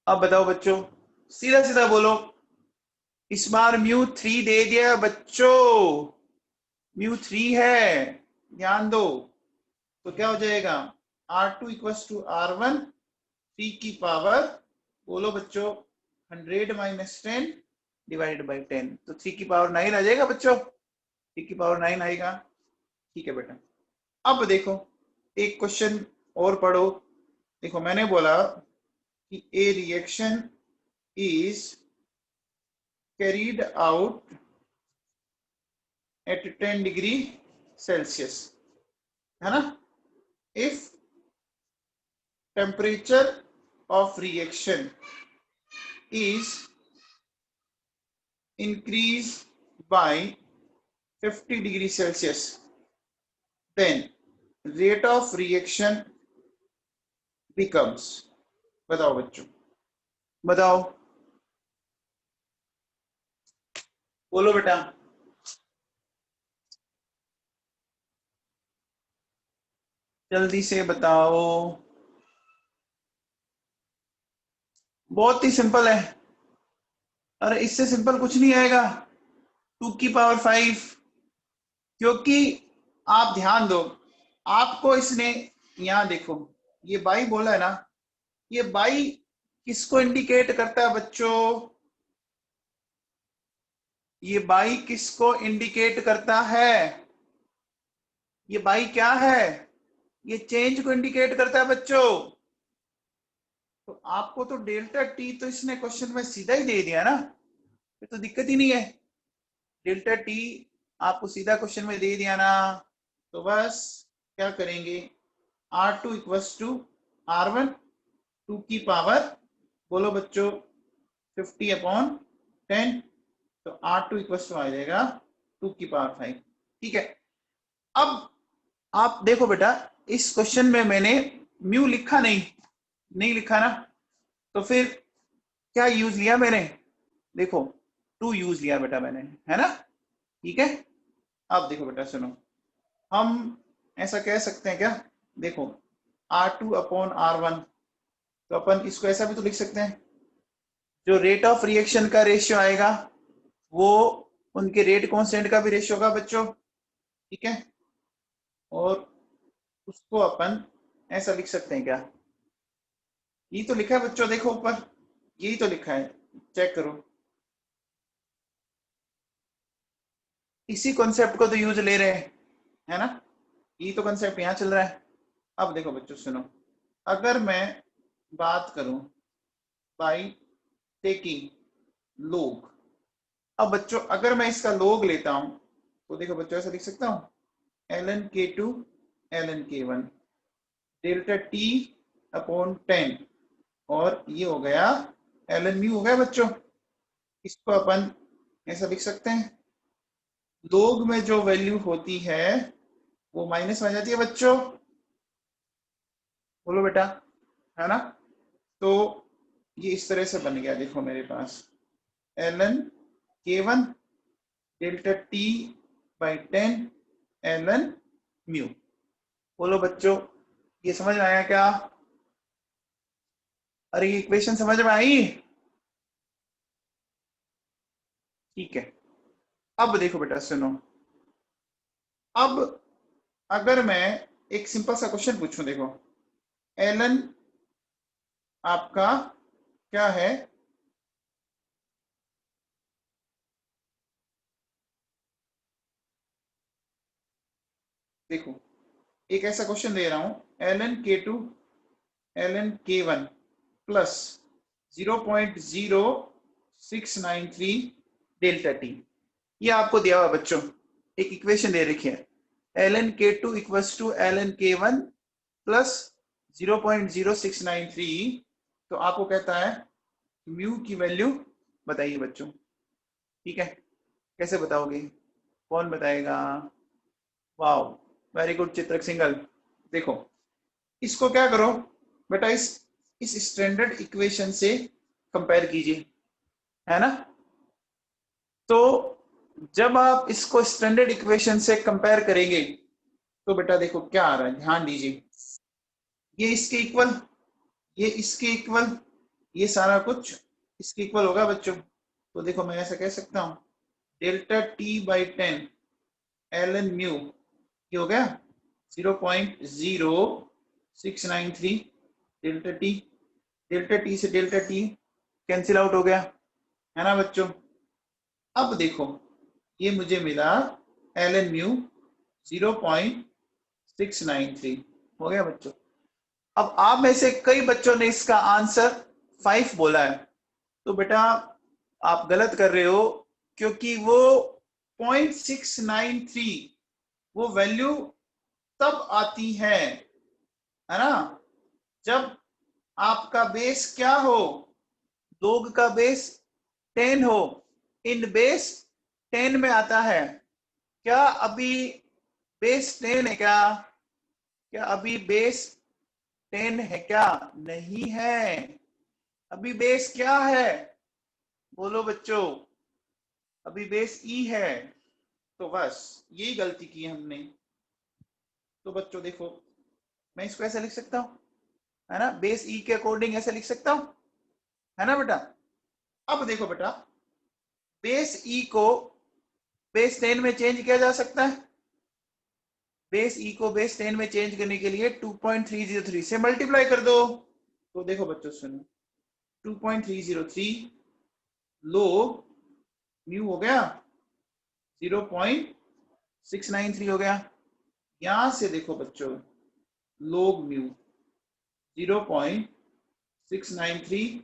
Speaker 1: अब बताओ बच्चों, सीधा सीधा बोलो, इस बार म्यू 3 दे दिया बच्चों, म्यू 3 है, ध्यान दो। तो क्या हो जाएगा, R2 इक्वल्स टू R1, 3 की पावर, बोलो बच्चों, 100 - 10 डिवाइडेड बाई 10, तो 3 की पावर 9 आ जाएगा बच्चों, 3 की पावर 9 आएगा। ठीक है बेटा। अब देखो एक क्वेश्चन और पढ़ो। देखो मैंने बोला कि ए reaction is carried out at 10 degree Celsius, है ना। If temperature of reaction is increased by 50 degree Celsius, then rate of reaction becomes, बताओ बच्चों, बताओ, बोलो बेटा, जल्दी से बताओ। बहुत ही सिंपल है, अरे इससे सिंपल कुछ नहीं आएगा, 2 की पावर 5, क्योंकि आप ध्यान दो, आपको इसने, यहां देखो ये बाई बोला है ना, ये बाई किसको इंडिकेट करता है बच्चों, ये बाई किसको इंडिकेट करता है, ये बाई क्या है, ये चेंज को इंडिकेट करता है बच्चों। तो आपको तो डेल्टा टी तो इसने क्वेश्चन में सीधा ही दे दिया ना, फिर तो दिक्कत ही नहीं है, डेल्टा टी आपको सीधा क्वेश्चन में दे दिया ना। तो बस क्या करेंगे, R2 इक्वल्स टू R1, 2 की पावर, बोलो बच्चों 50/10, तो R2 इक्वल्स टू आ जाएगा 2 की पावर 5। ठीक है। अब आप देखो बेटा, इस क्वेश्चन में मैंने म्यू लिखा नहीं, नहीं लिखा ना, तो फिर क्या यूज लिया मैंने, देखो 2 यूज लिया बेटा मैंने, है ना। ठीक है। अब देखो बेटा सुनो, हम ऐसा कह सकते हैं क्या, देखो R2/R1, तो अपन इसको ऐसा भी तो लिख सकते हैं, जो रेट ऑफ रिएक्शन का रेशियो आएगा वो उनके रेट कांस्टेंट का भी रेशियो होगा बच्चों, ठीक है। और उसको अपन ऐसा लिख सकते हैं क्या, यही तो लिखा है बच्चों, देखो ऊपर यही तो लिखा है, चेक करो, इसी कॉन्सेप्ट को तो यूज ले रहे हैं, है ना, यही तो कॉन्सेप्ट यहाँ चल रहा है। अब देखो बच्चों सुनो, अगर मैं बात करूं बाई टेकिंग लोग, अब बच्चों अगर मैं इसका लोग लेता हूं, तो देखो बच्चों ऐसा लिख सकता हूं, ln k2 ln k1 delta T upon 10, और ये हो गया ln म्यू हो गया बच्चों। इसको अपन ऐसा लिख सकते हैं, लोग में जो वैल्यू होती है वो माइनस में आ जाती है बच्चों, बोलो बेटा, है ना। तो ये इस तरह से बन गया, देखो मेरे पास ln k1 delta t by 10 ln mu. बोलो बच्चों, ये समझ में आया क्या? अरे ये इक्वेशन समझ में आई? ठीक है। अब देखो बेटा सुनो, अब अगर मैं एक सिंपल सा क्वेश्चन पूछूं, देखो ln आपका क्या है, देखो एक ऐसा क्वेश्चन दे रहा हूं ln k2 ln k1 plus 0.0693 delta T. ये आपको दिया हुआ बच्चों, एक इक्वेशन दे रखी है ln k2 equals to ln k1 plus 0.0693। तो आपको कहता है म्यू की वैल्यू बताइए बच्चों। ठीक है, कैसे बताओगे, कौन बताएगा? वाओ, वेरी गुड चित्रक सिंगल। देखो इसको क्या करो बेटा, इस स्टैंडर्ड इक्वेशन से कंपेयर कीजिए, है ना। तो जब आप इसको स्टैंडर्ड इक्वेशन से कंपेयर करेंगे तो बेटा देखो क्या आ रहा है, ध्यान दीजिए। ये इसके इक्वल, ये इसके इक्वल, ये सारा कुछ इसके इक्वल होगा बच्चों। तो देखो मैं ऐसा कह सकता हूं delta T by 10 ln mu, ये हो गया 0.0693 डेल्टा टी। डेल्टा टी से डेल्टा टी कैंसिल आउट हो गया, है ना बच्चों। अब देखो ये मुझे मिला ln म्यू 0.693 हो गया बच्चों। अब आप में से कई बच्चों ने इसका आंसर 5 बोला है, तो बेटा आप गलत कर रहे हो, क्योंकि वो 0.693 वो वैल्यू तब आती है ना, जब आपका बेस क्या हो, लोग का बेस 10 हो। इन बेस 10 में आता है। क्या अभी बेस 10 है क्या? क्या अभी बेस 10 है क्या? नहीं है। अभी बेस क्या है, बोलो बच्चों? अभी बेस ई है। तो बस यही गलती की हमने। तो बच्चों देखो मैं इसको ऐसे लिख सकता हूं, है ना, बेस ई के अकॉर्डिंग ऐसे लिख सकता हूं, है ना बेटा। अब देखो बेटा, बेस ई को बेस 10 में चेंज किया जा सकता है। बेस ई को बेस 10 में चेंज करने के लिए 2.303 से मल्टीप्लाई कर दो। तो देखो बच्चों सुनो, 2.303 लोग म्यू हो गया 0.693 हो गया। यहां से देखो बच्चों लोग म्यू 0.693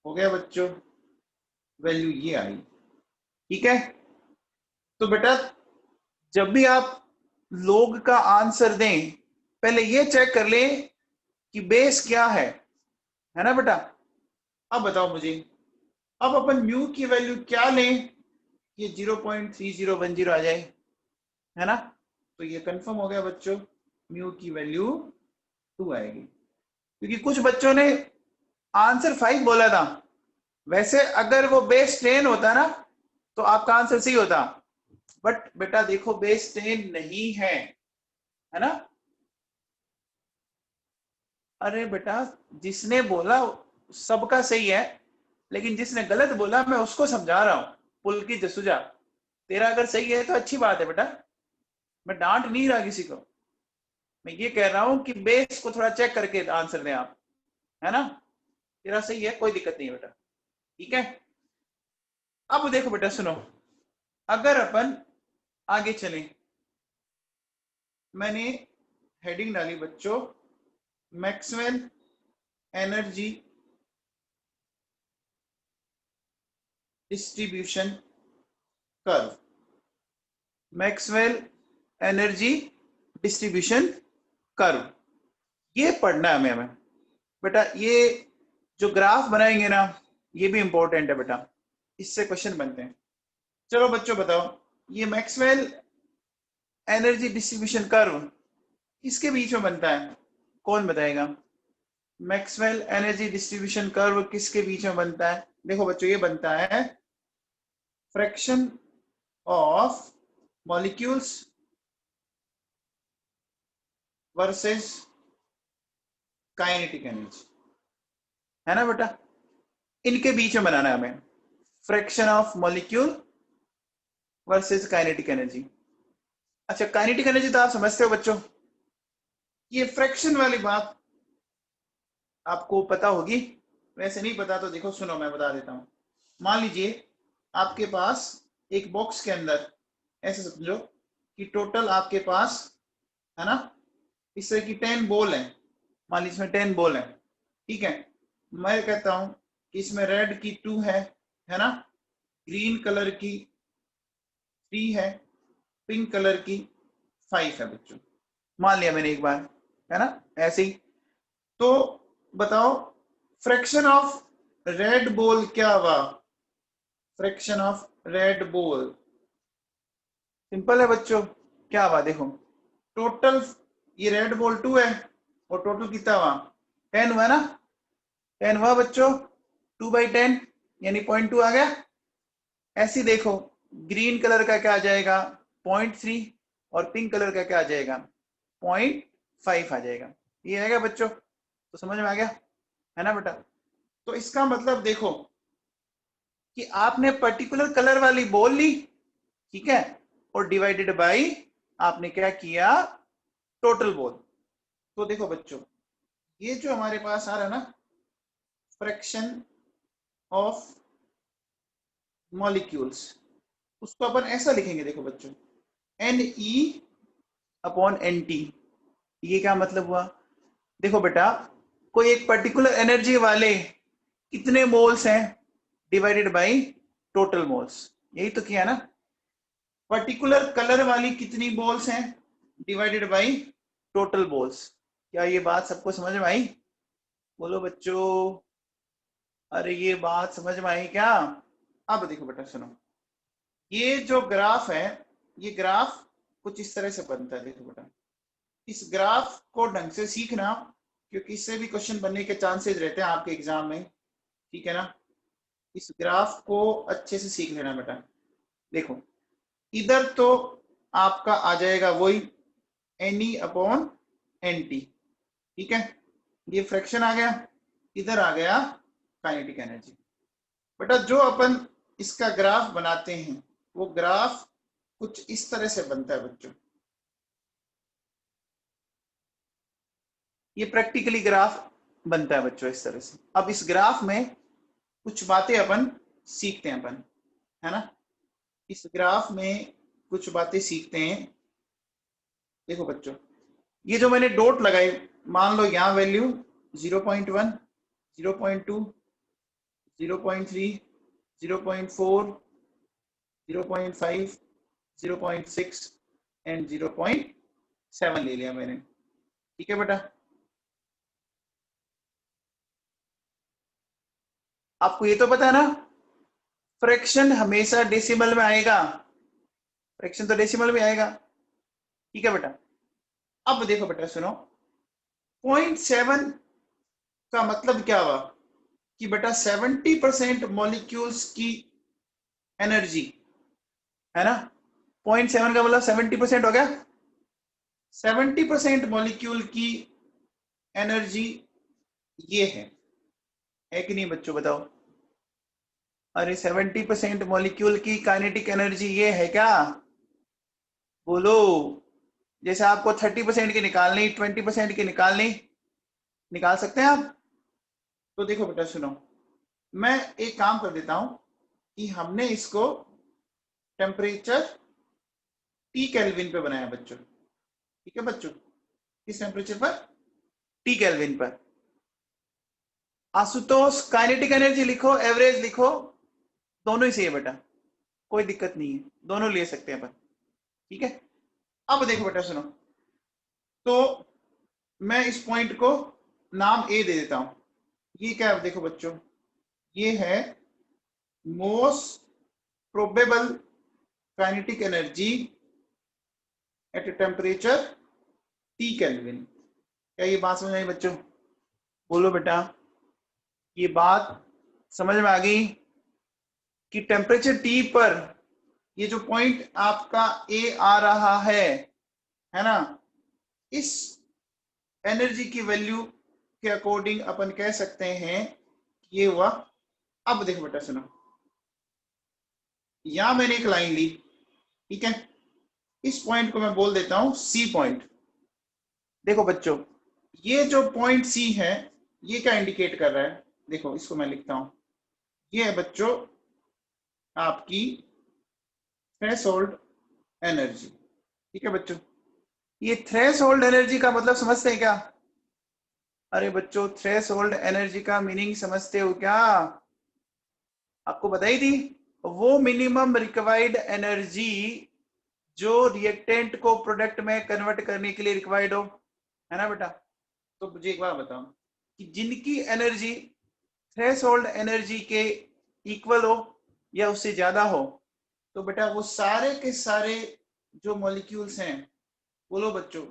Speaker 1: हो गया बच्चों, वैल्यू ये आई। ठीक है, तो बेटा जब भी आप लोग का आंसर दें पहले ये चेक कर लें कि बेस क्या है ना बेटा। अब बताओ मुझे, अब अपन म्यू की वैल्यू क्या लें, ये 0.3010 आ जाए, है ना। तो ये कंफर्म हो गया बच्चों, म्यू की वैल्यू 2 आएगी। क्योंकि कुछ बच्चों ने आंसर 5 बोला था, वैसे अगर वो बेस 10 होता ना तो आपका आंसर सही होता, बट बेटा देखो बेस 10 नहीं है ना। अरे बेटा जिसने बोला सबका सही है, लेकिन जिसने गलत बोला मैं उसको समझा रहा हूं, पुल की जसुजा। तेरा अगर सही है तो अच्छी बात है बेटा, मैं डांट नहीं रहा किसी को। मैं ये कह रहा हूं कि बेस को थोड़ा चेक करके आंसर दें आप, है ना। तेरा सही है, कोई दिक्कत नहीं है बेटा। ठीक है, अब देखो बेटा सुनो, अगर अपन आगे चलें, मैंने हेडिंग डाली बच्चों Maxwell energy distribution curve. Maxwell energy distribution curve, ये पढ़ना है हमें बेटा। ये जो ग्राफ बनाएंगे ना ये भी इंपॉर्टेंट है बेटा, इससे क्वेश्चन बनते हैं। चलो बच्चों बताओ, ये मैक्सवेल एनर्जी डिस्ट्रीब्यूशन कर्व किसके बीच में बनता है? कौन बताएगा? मैक्सवेल एनर्जी डिस्ट्रीब्यूशन कर्व किसके बीच में बनता है? देखो बच्चों, ये बनता है fraction of molecules versus kinetic energy, है ना बेटा? इनके बीच में बनाना है हमें, fraction of molecule versus kinetic energy. अच्छा, काइनेटिक एनर्जी तो आप समझते हो बच्चों, ये फ्रैक्शन वाली बात आपको पता होगी, वैसे नहीं पता तो देखो सुनो मैं बता देता हूं। मान लीजिए आपके पास एक बॉक्स के अंदर ऐसे समझो कि टोटल आपके पास, है ना, इस तरह की 10 बॉल है, मान लीजिए इसमें 10 बॉल है, ठीक है। मैं कहता हूं कि इसमें रेड की 2 है ना, ग्रीन कलर की 3 है, पिंक कलर की 5 है बच्चों, मान लिया मैंने एक बार, है ना, ऐसे ही। तो बताओ फ्रैक्शन ऑफ रेड बॉल क्या हुआ? Fraction of red ball simple है बच्चों, क्या हुआ देखो, टोटल ये रेड बॉल 2 है और टोटल कितना हुआ? 10 हुआ ना, 10 हुआ बच्चों, 2/10 यानी 0.2 आ गया। ऐसे ही देखो ग्रीन कलर का क्या आ जाएगा? 0.3, और पिंक कलर का क्या आ जाएगा? 0.5 आ जाएगा। ये आएगा बच्चों, तो समझ में आ गया, है ना बेटा? तो इसका मतलब देखो कि आपने पर्टिकुलर कलर वाली बॉल ली, ठीक है, और डिवाइडेड बाय आपने क्या किया? Total ball. तो देखो बच्चों, ये जो हमारे पास आ रहा है ना, फ्रैक्शन ऑफ मॉलिक्यूल्स, उसको अपन ऐसा लिखेंगे, देखो बच्चों, Ne/Nt। ये क्या मतलब हुआ? देखो बेटा, कोई एक पर्टिकुलर एनर्जी वाले कितने मोल्स हैं डिवाइडेड बाय टोटल मोल्स, यही तो किया ना। पर्टिकुलर कलर वाली कितनी बॉल्स हैं डिवाइडेड बाय टोटल बॉल्स। क्या ये बात सबको समझ में आई? बोलो बच्चों, अरे ये बात समझ में आई क्या? अब देखो बेटा सुनो, ये जो ग्राफ है, ये ग्राफ कुछ इस तरह से बनता है, देखो बेटा, इस ग्राफ को ढंग से सीखना, क्योंकि इससे भी क्वेश्चन बनने के चांसेस रहते हैं आपके एग्जाम में, ठीक है ना। इस ग्राफ को अच्छे से सीख लेना बेटा। देखो इधर तो आपका आ जाएगा वही Ne/Nt, ठीक है, ये फ्रैक्शन आ गया, इधर आ गया काइनेटिक एनर्जी। बेटा जो अपन इसका ग्राफ बनाते हैं, वो ग्राफ कुछ इस तरह से बनता है बच्चों, ये प्रैक्टिकली ग्राफ बनता है बच्चों इस तरह से। अब इस ग्राफ में कुछ बातें अपन सीखते हैं अपन, है ना, इस ग्राफ में कुछ बातें सीखते हैं। देखो बच्चों, ये जो मैंने डॉट लगाई, मान लो यहाँ वैल्यू 0.1, 0.2, 0.3, 0.4, 0.5, 0.6 एंड 0.7 ले लिया मैंने, ठीक है बेटा। आपको ये तो पता है ना, फ्रैक्शन हमेशा डेसिमल में आएगा, फ्रैक्शन तो डेसिमल में आएगा, ठीक है बेटा। अब देखो बेटा सुनो, 0.7 का मतलब क्या हुआ कि बेटा 70% मॉलिक्यूल्स की एनर्जी, है ना, 0.7 का मतलब 70% हो गया। 70% मॉलिक्यूल की एनर्जी ये है कि नहीं बच्चों बताओ? अरे 70% मॉलिक्यूल की काइनेटिक एनर्जी ये है क्या? बोलो। जैसे आपको 30% की निकालनी, 20% की निकालनी, निकाल सकते हैं आप। तो देखो बेटा सुनो, मैं एक काम कर देता हूं कि हमने इसको टेम्परेचर टी केल्विन पे बनाया बच्चों, ठीक है बच्चों, किस टेम्परेचर पर? टी केल्विन पर। आशुतोष काइनेटिक एनर्जी लिखो, एवरेज लिखो, दोनों ही सही है बेटा, कोई दिक्कत नहीं है, दोनों ले सकते हैं अपन, ठीक है। अब देखो बेटा सुनो, तो मैं इस पॉइंट को नाम ए दे देता हूं। ये क्या है देखो बच्चों, ये है most probable kinetic energy at temperature T kelvin, क्या ये बात समझ में आई बच्चों? बोलो बेटा, ये बात समझ में आ गई कि टेम्परेचर टी पर ये जो पॉइंट आपका ए आ रहा है ना, इस एनर्जी की वैल्यू के अकॉर्डिंग अपन कह सकते हैं कि ये हुआ। अब देखो बेटा सुनो, यहां मैंने एक लाइन ली, ठीक है, इस पॉइंट को मैं बोल देता हूं सी पॉइंट। देखो बच्चों, ये जो पॉइंट सी है ये क्या इंडिकेट कर रहा है? देखो इसको मैं लिखता हूं, ये है बच्चों आपकी थ्रेशोल्ड एनर्जी। ठीक है बच्चों, ये थ्रेशोल्ड एनर्जी का मतलब समझते हैं क्या? अरे बच्चों, थ्रेशोल्ड एनर्जी का मीनिंग समझते हो क्या? आपको बताई थी, वो मिनिमम रिक्वायर्ड एनर्जी जो रिएक्टेंट को प्रोडक्ट में कन्वर्ट करने के लिए रिक्वायर्ड हो, है ना बेटा? तो मुझे एक बार बताओ कि जिनकी एनर्जी थ्रेशोल्ड एनर्जी के इक्वल हो या उससे ज्यादा हो, तो बेटा वो सारे के सारे जो मॉलिक्यूल्स हैं, बोलो बच्चों,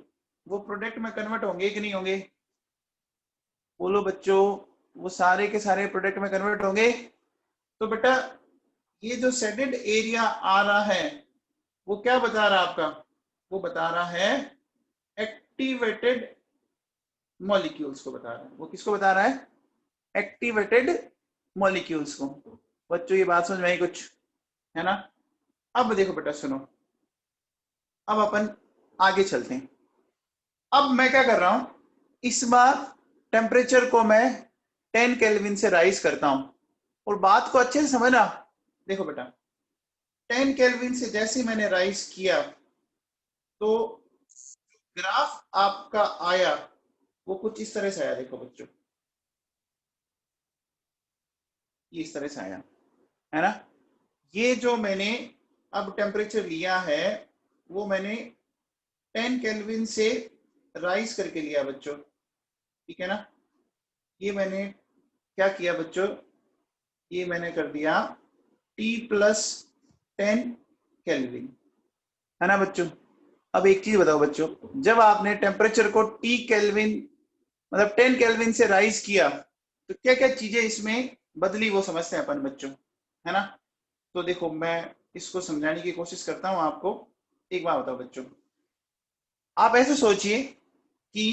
Speaker 1: वो प्रोडक्ट में कन्वर्ट होंगे कि नहीं होंगे? बोलो बच्चों, वो सारे के सारे प्रोडक्ट में कन्वर्ट होंगे। तो बेटा ये जो शेडेड एरिया आ रहा है वो क्या बता रहा है आपका? वो बता रहा है एक्टिवेटेड मॉलिक्यूल्स को बता रहा है। वो किसको बता रहा है? एक्टिवेटेड मॉलिक्यूल्स को। बच्चों ये बात समझ में आई कुछ, है ना? अब देखो बेटा सुनो, अब अपन आगे चलते हैं। अब मैं क्या कर रहा हूं, इस बार टेम्परेचर को मैं 10 केल्विन से राइज करता हूं, और बात को अच्छे से समझना। देखो बेटा, 10 केल्विन से जैसे मैंने राइज किया तो ग्राफ आपका आया वो कुछ इस तरह से आया। देखो बच्चों, ये इस तरह से आया, है ना? ये जो मैंने अब टेम्परेचर लिया है वो मैंने 10 केल्विन से राइज करके लिया बच्चों, ठीक है ना? ये मैंने क्या किया बच्चों, ये मैंने कर दिया T+10 केल्विन, है ना बच्चों? अब एक चीज बताओ बच्चों, जब आपने टेम्परेचर को T केल्विन मतलब 10 केल्विन से राइज किया तो क्या क्या चीजें इसमें बदली वो समझते हैं अपन बच्चों, है ना? तो देखो मैं इसको समझाने की कोशिश करता हूं आपको। एक बात बताओ बच्चों, आप ऐसे सोचिए कि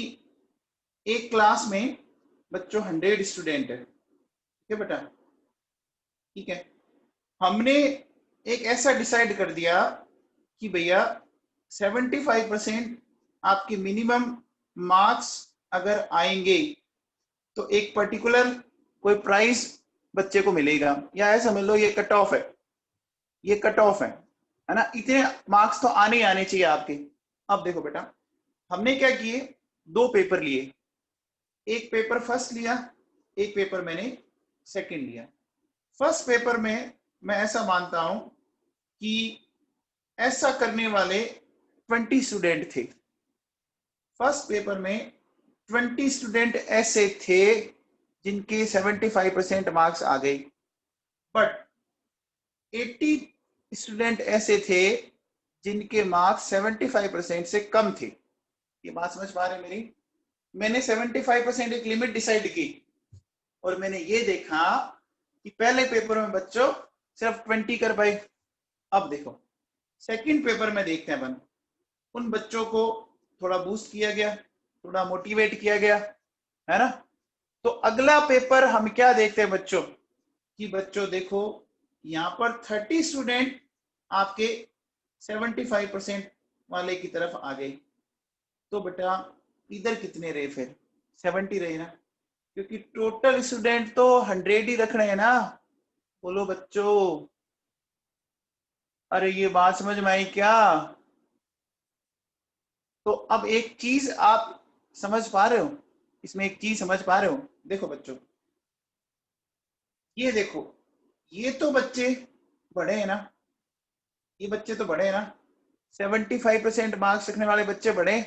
Speaker 1: एक क्लास में बच्चों 100 स्टूडेंट है, ठीक है बेटा? ठीक है, हमने एक ऐसा डिसाइड कर दिया कि भैया 75% आपके मिनिमम मार्क्स अगर आएंगे तो एक पर्टिकुलर कोई प्राइस बच्चे को मिलेगा, या ऐसा समझ लो ये कट ऑफ है, ये कट ऑफ है ना? इतने मार्क्स तो आने ही आने चाहिए आपके। अब देखो बेटा, हमने क्या किए, दो पेपर लिए, एक पेपर फर्स्ट लिया, एक पेपर मैंने सेकंड लिया। फर्स्ट पेपर में मैं ऐसा मानता हूं कि ऐसा करने वाले 20 स्टूडेंट थे। फर्स्ट पेपर में 20 स्टूडेंट ऐसे थे जिनके 75% मार्क्स आ गए, बट 80 स्टूडेंट ऐसे थे जिनके मार्क्स 75% से कम थे। ये बात समझ पा रहे हैं मेरी? मैंने 75% एक लिमिट डिसाइड की, और मैंने ये देखा कि पहले पेपर में बच्चों सिर्फ 20 कर पाए। अब देखो सेकंड पेपर में देखते हैं अपन, उन बच्चों को थोड़ा बूस्ट किया गया, थोड़ा मोटिवेट किया गया, है ना? तो अगला पेपर हम क्या देखते हैं बच्चों, कि बच्चों देखो यहाँ पर 30 स्टूडेंट आपके 75% वाले की तरफ आ गए, तो बेटा इधर कितने रहे? फिर 70 रहे ना, क्योंकि टोटल स्टूडेंट तो 100 ही रख रहे हैं ना। बोलो बच्चों, अरे ये बात समझ में आई क्या? तो अब एक चीज आप समझ पा रहे हो, इसमें एक चीज समझ पा रहे हो? देखो बच्चों, ये देखो, ये तो बच्चे बड़े हैं ना, ये बच्चे तो बड़े हैं ना, 75% मार्क्स रखने वाले बच्चे बड़े,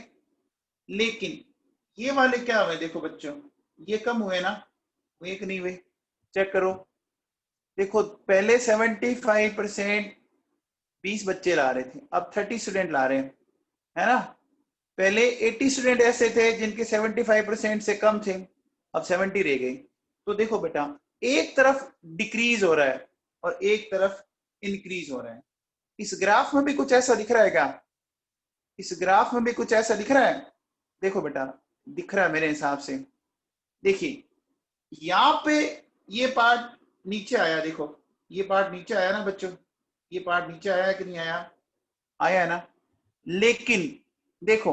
Speaker 1: लेकिन ये वाले क्या हुए? देखो बच्चों, ये कम हुए ना, हुए कि नहीं हुए? चेक करो। देखो पहले 75% 20 बच्चे ला रहे थे, अब 30 स्टूडेंट ला रहे हैं, है ना? पहले 80 स्टूडेंट ऐसे थे जिनके 75% से कम थे, अब 70 रह गए। तो देखो बेटा, एक तरफ डिक्रीज हो रहा है और एक तरफ इंक्रीज हो रहा है। इस ग्राफ में भी कुछ ऐसा दिख रहा है क्या? इस ग्राफ में भी कुछ ऐसा दिख रहा है? देखो बेटा, दिख रहा है मेरे हिसाब से। देखिए, यहाँ पे ये पार्ट नीचे आया, देखो ये पार्ट नीचे आया ना बच्चों, ये पार्ट नीचे आया कि नहीं आया? आया है ना। लेकिन देखो,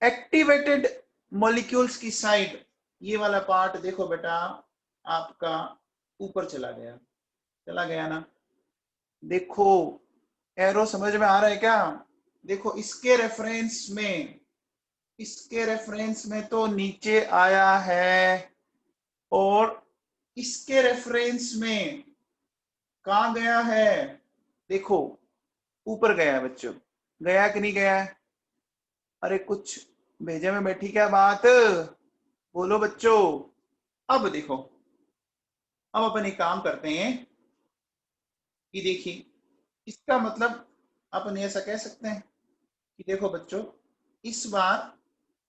Speaker 1: एक्टिवेटेड मॉलिक्यूल्स की साइड, ये वाला पार्ट देखो बेटा आपका ऊपर चला गया, चला गया ना। देखो एरो समझ में आ रहा है क्या? देखो इसके रेफरेंस में, इसके रेफरेंस में तो नीचे आया है, और इसके रेफरेंस में कहां गया है? देखो ऊपर गया है बच्चों, गया कि नहीं गया है? अरे कुछ भेजे में बैठी क्या बात, बोलो बच्चों। अब देखो, अब अपन एक काम करते हैं कि देखिए, इसका मतलब अपन ऐसा कह सकते हैं कि देखो बच्चों, इस बार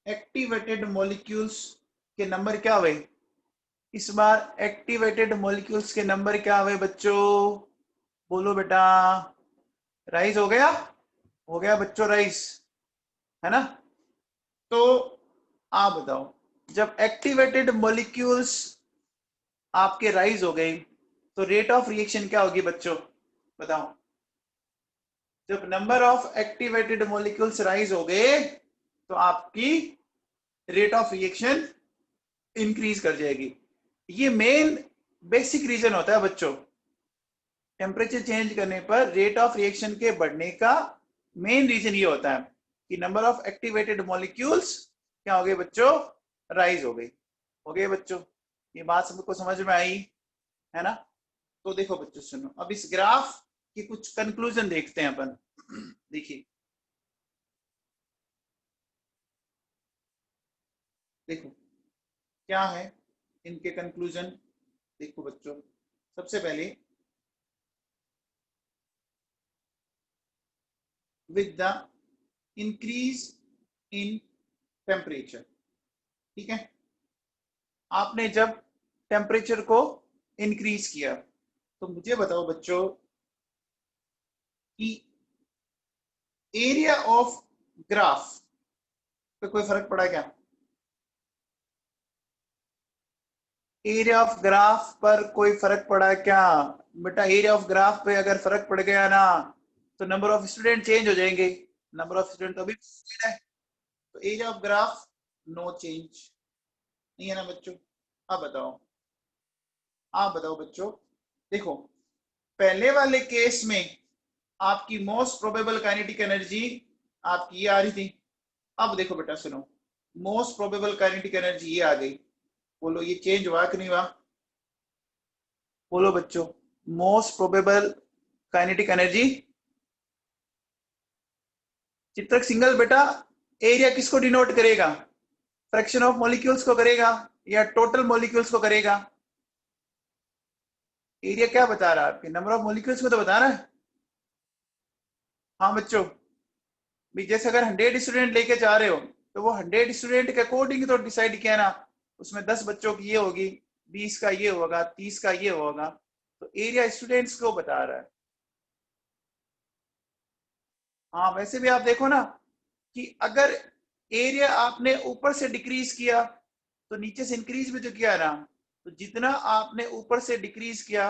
Speaker 1: एक्टिवेटेड मॉलिक्यूल्स के नंबर क्या हुए? इस बार एक्टिवेटेड मॉलिक्यूल्स के नंबर क्या हुए बच्चों? बोलो बेटा। राइज हो गया? हो गया बच्चों राइज, है ना? तो आप बताओ, जब एक्टिवेटेड मॉलिक्यूल्स आपके राइज हो गए तो रेट ऑफ रिएक्शन क्या होगी बच्चों? बताओ। जब number of activated molecules rise हो गए तो आपकी रेट ऑफ रिएक्शन इंक्रीज कर जाएगी। ये मेन बेसिक रीजन होता है बच्चों, टेम्परेचर चेंज करने पर रेट ऑफ रिएक्शन के बढ़ने का मेन रीजन ये होता है कि नंबर ऑफ एक्टिवेटेड मॉलिक्यूल्स क्या हो गए बच्चों? राइज हो गई। हो गए बच्चों, ये बात सबको समझ में आई, है ना? तो देखो बच्चों सुनो, अब इस ग्राफ की कुछ कंक्लूजन देखते हैं अपन। देखिए, देखो क्या है इनके कंक्लूजन। देखो बच्चों, सबसे पहले, with the increase in temperature, ठीक है, आपने जब टेम्परेचर को इंक्रीज किया तो मुझे बताओ बच्चों कि एरिया ऑफ ग्राफ पे कोई फर्क पड़ा क्या? एरिया ऑफ ग्राफ पर कोई फर्क पड़ा क्या? बेटा एरिया ऑफ ग्राफ पे अगर फर्क पड़ गया ना तो नंबर ऑफ स्टूडेंट चेंज हो जाएंगे। नंबर ऑफ स्टूडेंट तो अभी है, तो area of graph no change, नहीं है ना बच्चों? अब बताओ, आप बताओ बच्चों। देखो, पहले वाले केस में आपकी मोस्ट प्रोबेबल काइनेटिक एनर्जी आपकी ये आ रही थी। अब देखो बेटा सुनो, मोस्ट प्रोबेबल काइनेटिक एनर्जी ये आ गई। बोलो ये चेंज हुआ कि नहीं हुआ? बोलो बच्चों, मोस्ट प्रोबेबल काइनेटिक एनर्जी। चित्रक सिंगल बेटा, एरिया किसको डिनोट करेगा? फ्रैक्शन ऑफ मॉलिक्यूल्स को करेगा या टोटल मॉलिक्यूल्स को करेगा? एरिया क्या बता रहा है? आपके नंबर ऑफ मॉलिक्यूल्स को तो बता रहा है। हाँ बच्चों, भी जैसे अगर 100 स्टूडेंट लेके जा रहे हो तो वो 100 स्टूडेंट के अकॉर्डिंग तो डिसाइड किया ना, उसमें 10 बच्चों की ये होगी, 20 का ये होगा, 30 का ये होगा, तो एरिया स्टूडेंट्स को बता रहा है। हाँ वैसे भी आप देखो ना कि अगर एरिया आपने ऊपर से डिक्रीज किया तो नीचे से इंक्रीज भी तो किया ना, तो जितना आपने ऊपर से डिक्रीज किया,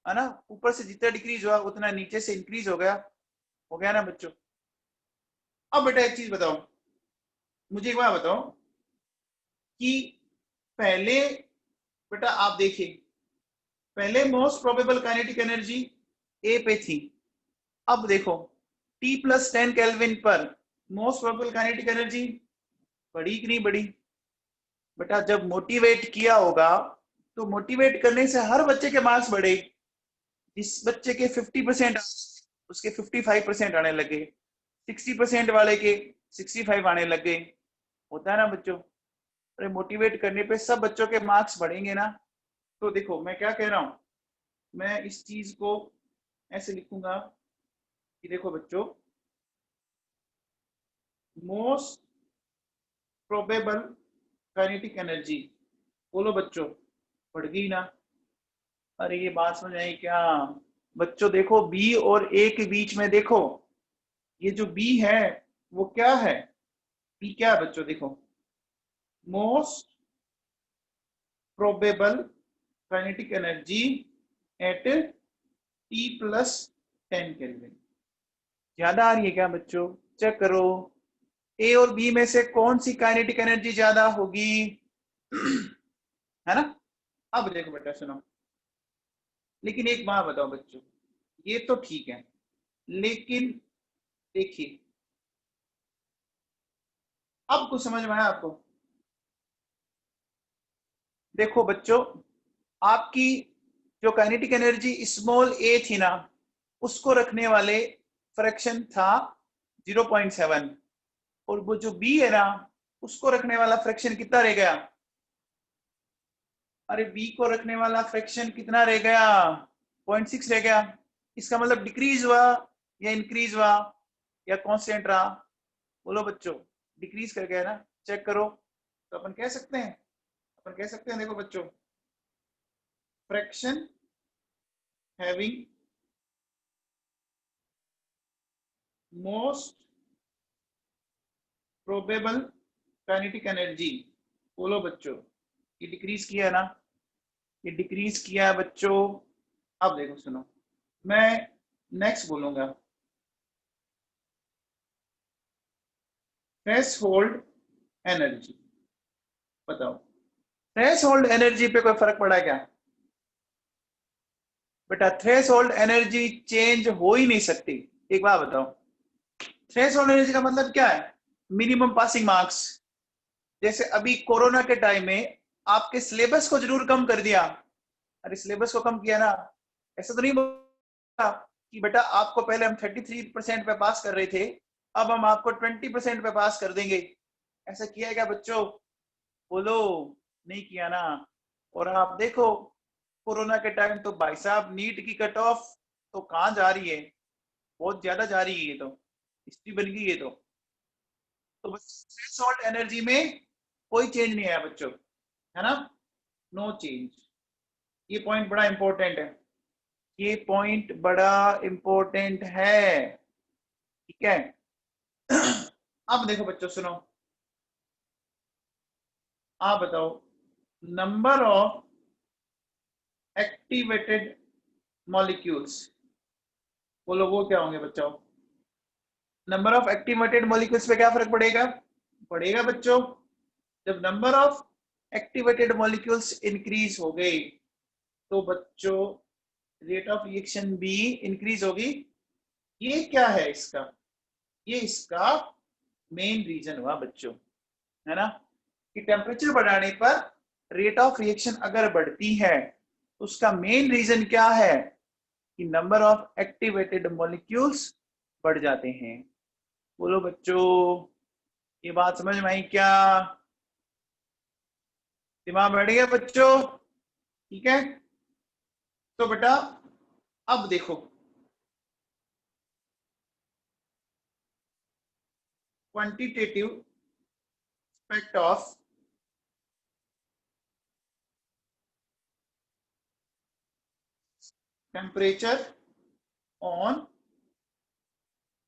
Speaker 1: है ना, ऊपर से जितना डिक्रीज हुआ उतना नीचे से इंक्रीज हो गया। हो गया ना बच्चों? अब बेटा एक चीज बताओ, मुझे एक बात बताओ कि पहले, बेटा आप देखिए, पहले मोस्ट प्रोबेबल काइनेटिक एनर्जी ए पे थी, अब देखो T+10 केल्विन पर मोस्ट प्रोबेबल काइनेटिक एनर्जी बढ़ी कि नहीं बढ़ी? बेटा जब मोटिवेट किया होगा तो मोटिवेट करने से हर बच्चे के मार्क्स बढ़े। जिस बच्चे के 50% उसके 55% आने लगे, 60% वाले के 65 आने लगे। होता है ना बच्चों? अरे मोटिवेट करने पे सब बच्चों के मार्क्स बढ़ेंगे ना। तो देखो मैं क्या कह रहा हूं, मैं इस चीज को ऐसे लिखूंगा कि देखो बच्चों, मोस्ट प्रोबेबल काइनेटिक एनर्जी। बोलो बच्चों, बढ़ गई ना? अरे ये बात समझ आई क्या? बच्चों देखो, बी और ए के बीच में देखो, ये जो बी है वो क्या है? बी क्या है बच्चों? देखो, most probable kinetic energy at T+10 kelvin. ज्यादा आ रही है क्या बच्चों? चेक करो, ए और बी में से कौन सी काइनेटिक एनर्जी ज्यादा होगी? है ना? अब देखो बेटा, सुनो, लेकिन एक बात बताओ बच्चों, ये तो ठीक है, लेकिन देखिए, अब कुछ समझ में आया आपको? देखो बच्चों, आपकी जो काइनेटिक एनर्जी स्मॉल ए थी ना, उसको रखने वाले फ्रैक्शन था 0.7, और वो जो बी है ना, उसको रखने वाला फ्रैक्शन कितना रह गया? अरे बी को रखने वाला फ्रैक्शन कितना रह गया? 0.6 रह गया। इसका मतलब डिक्रीज हुआ या इंक्रीज हुआ या कांस्टेंट रहा? बोलो बच्चों, डिक्रीज कर गया ना? चेक करो, तो अपन कह सकते हैं, देखो बच्चों, fraction having most probable kinetic energy. बोलो बच्चों, ये डिक्रीज किया ना? ये डिक्रीज किया है बच्चों। अब देखो, सुनो, मैं नेक्स्ट बोलूंगा, थ्रेशोल्ड एनर्जी। बताओ, थ्रेशोल्ड एनर्जी पे कोई फर्क पड़ा क्या? बेटा थ्रेशोल्ड एनर्जी चेंज हो ही नहीं सकती। एक बात बताओ, थ्रेशोल्ड एनर्जी का मतलब क्या है? Minimum passing marks. जैसे अभी कोरोना के टाइम में आपके सिलेबस को जरूर कम कर दिया। अरे सिलेबस को कम किया ना, ऐसा तो नहीं बोला कि बेटा आपको पहले हम 33% पे पास कर रहे थे, अब हम आपको 20% पे पास कर देंगे। ऐसा किया है क्या बच्चों? बोलो, नहीं किया ना? और आप देखो, कोरोना के टाइम तो भाई साहब नीट की कट ऑफ तो कहाँ जा रही है, बहुत ज्यादा जा रही है, ये तो हिस्ट्री बन गई है। तो बस थ्रेशोल्ड एनर्जी में कोई चेंज नहीं आया बच्चों, है ना? No change. ये पॉइंट बड़ा इंपॉर्टेंट है, ये पॉइंट बड़ा इंपॉर्टेंट है, ठीक है? अब देखो बच्चों, सुनो, आप बताओ, नंबर ऑफ एक्टिवेटेड मॉलिक्यूल्स। बोलो वो क्या होंगे बच्चों? नंबर ऑफ एक्टिवेटेड मॉलिक्यूल्स पे क्या फर्क पड़ेगा? पड़ेगा बच्चों। जब number of activated molecules increase हो गए, तो बच्चों रेट ऑफ रिएक्शन भी इंक्रीज होगी। ये क्या है इसका? ये इसका मेन रीजन हुआ बच्चों, है ना? कि टेम्परेचर बढ़ाने पर रेट ऑफ रिएक्शन अगर बढ़ती है, तो उसका मेन रीजन क्या है? कि नंबर ऑफ एक्टिवेटेड मॉलिक्यूल्स बढ़ जाते हैं। बोलो बच्चों, ये बात समझ में आई क्या? दिमाग बैठ गया बच्चों? ठीक है, तो बेटा अब देखो, quantitative aspect of temperature on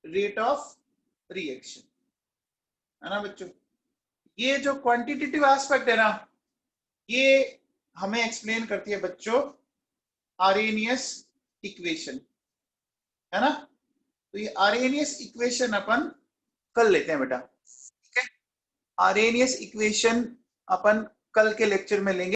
Speaker 1: rate of reaction, है ना बच्चों? ये जो क्वांटिटेटिव एस्पेक्ट है ना, ये हमें एक्सप्लेन करती है बच्चों आर्हेनियस इक्वेशन, है ना? तो ये आर्हेनियस इक्वेशन अपन कल लेते हैं बेटा, ठीक है? आर्हेनियस इक्वेशन अपन कल के लेक्चर में लेंगे।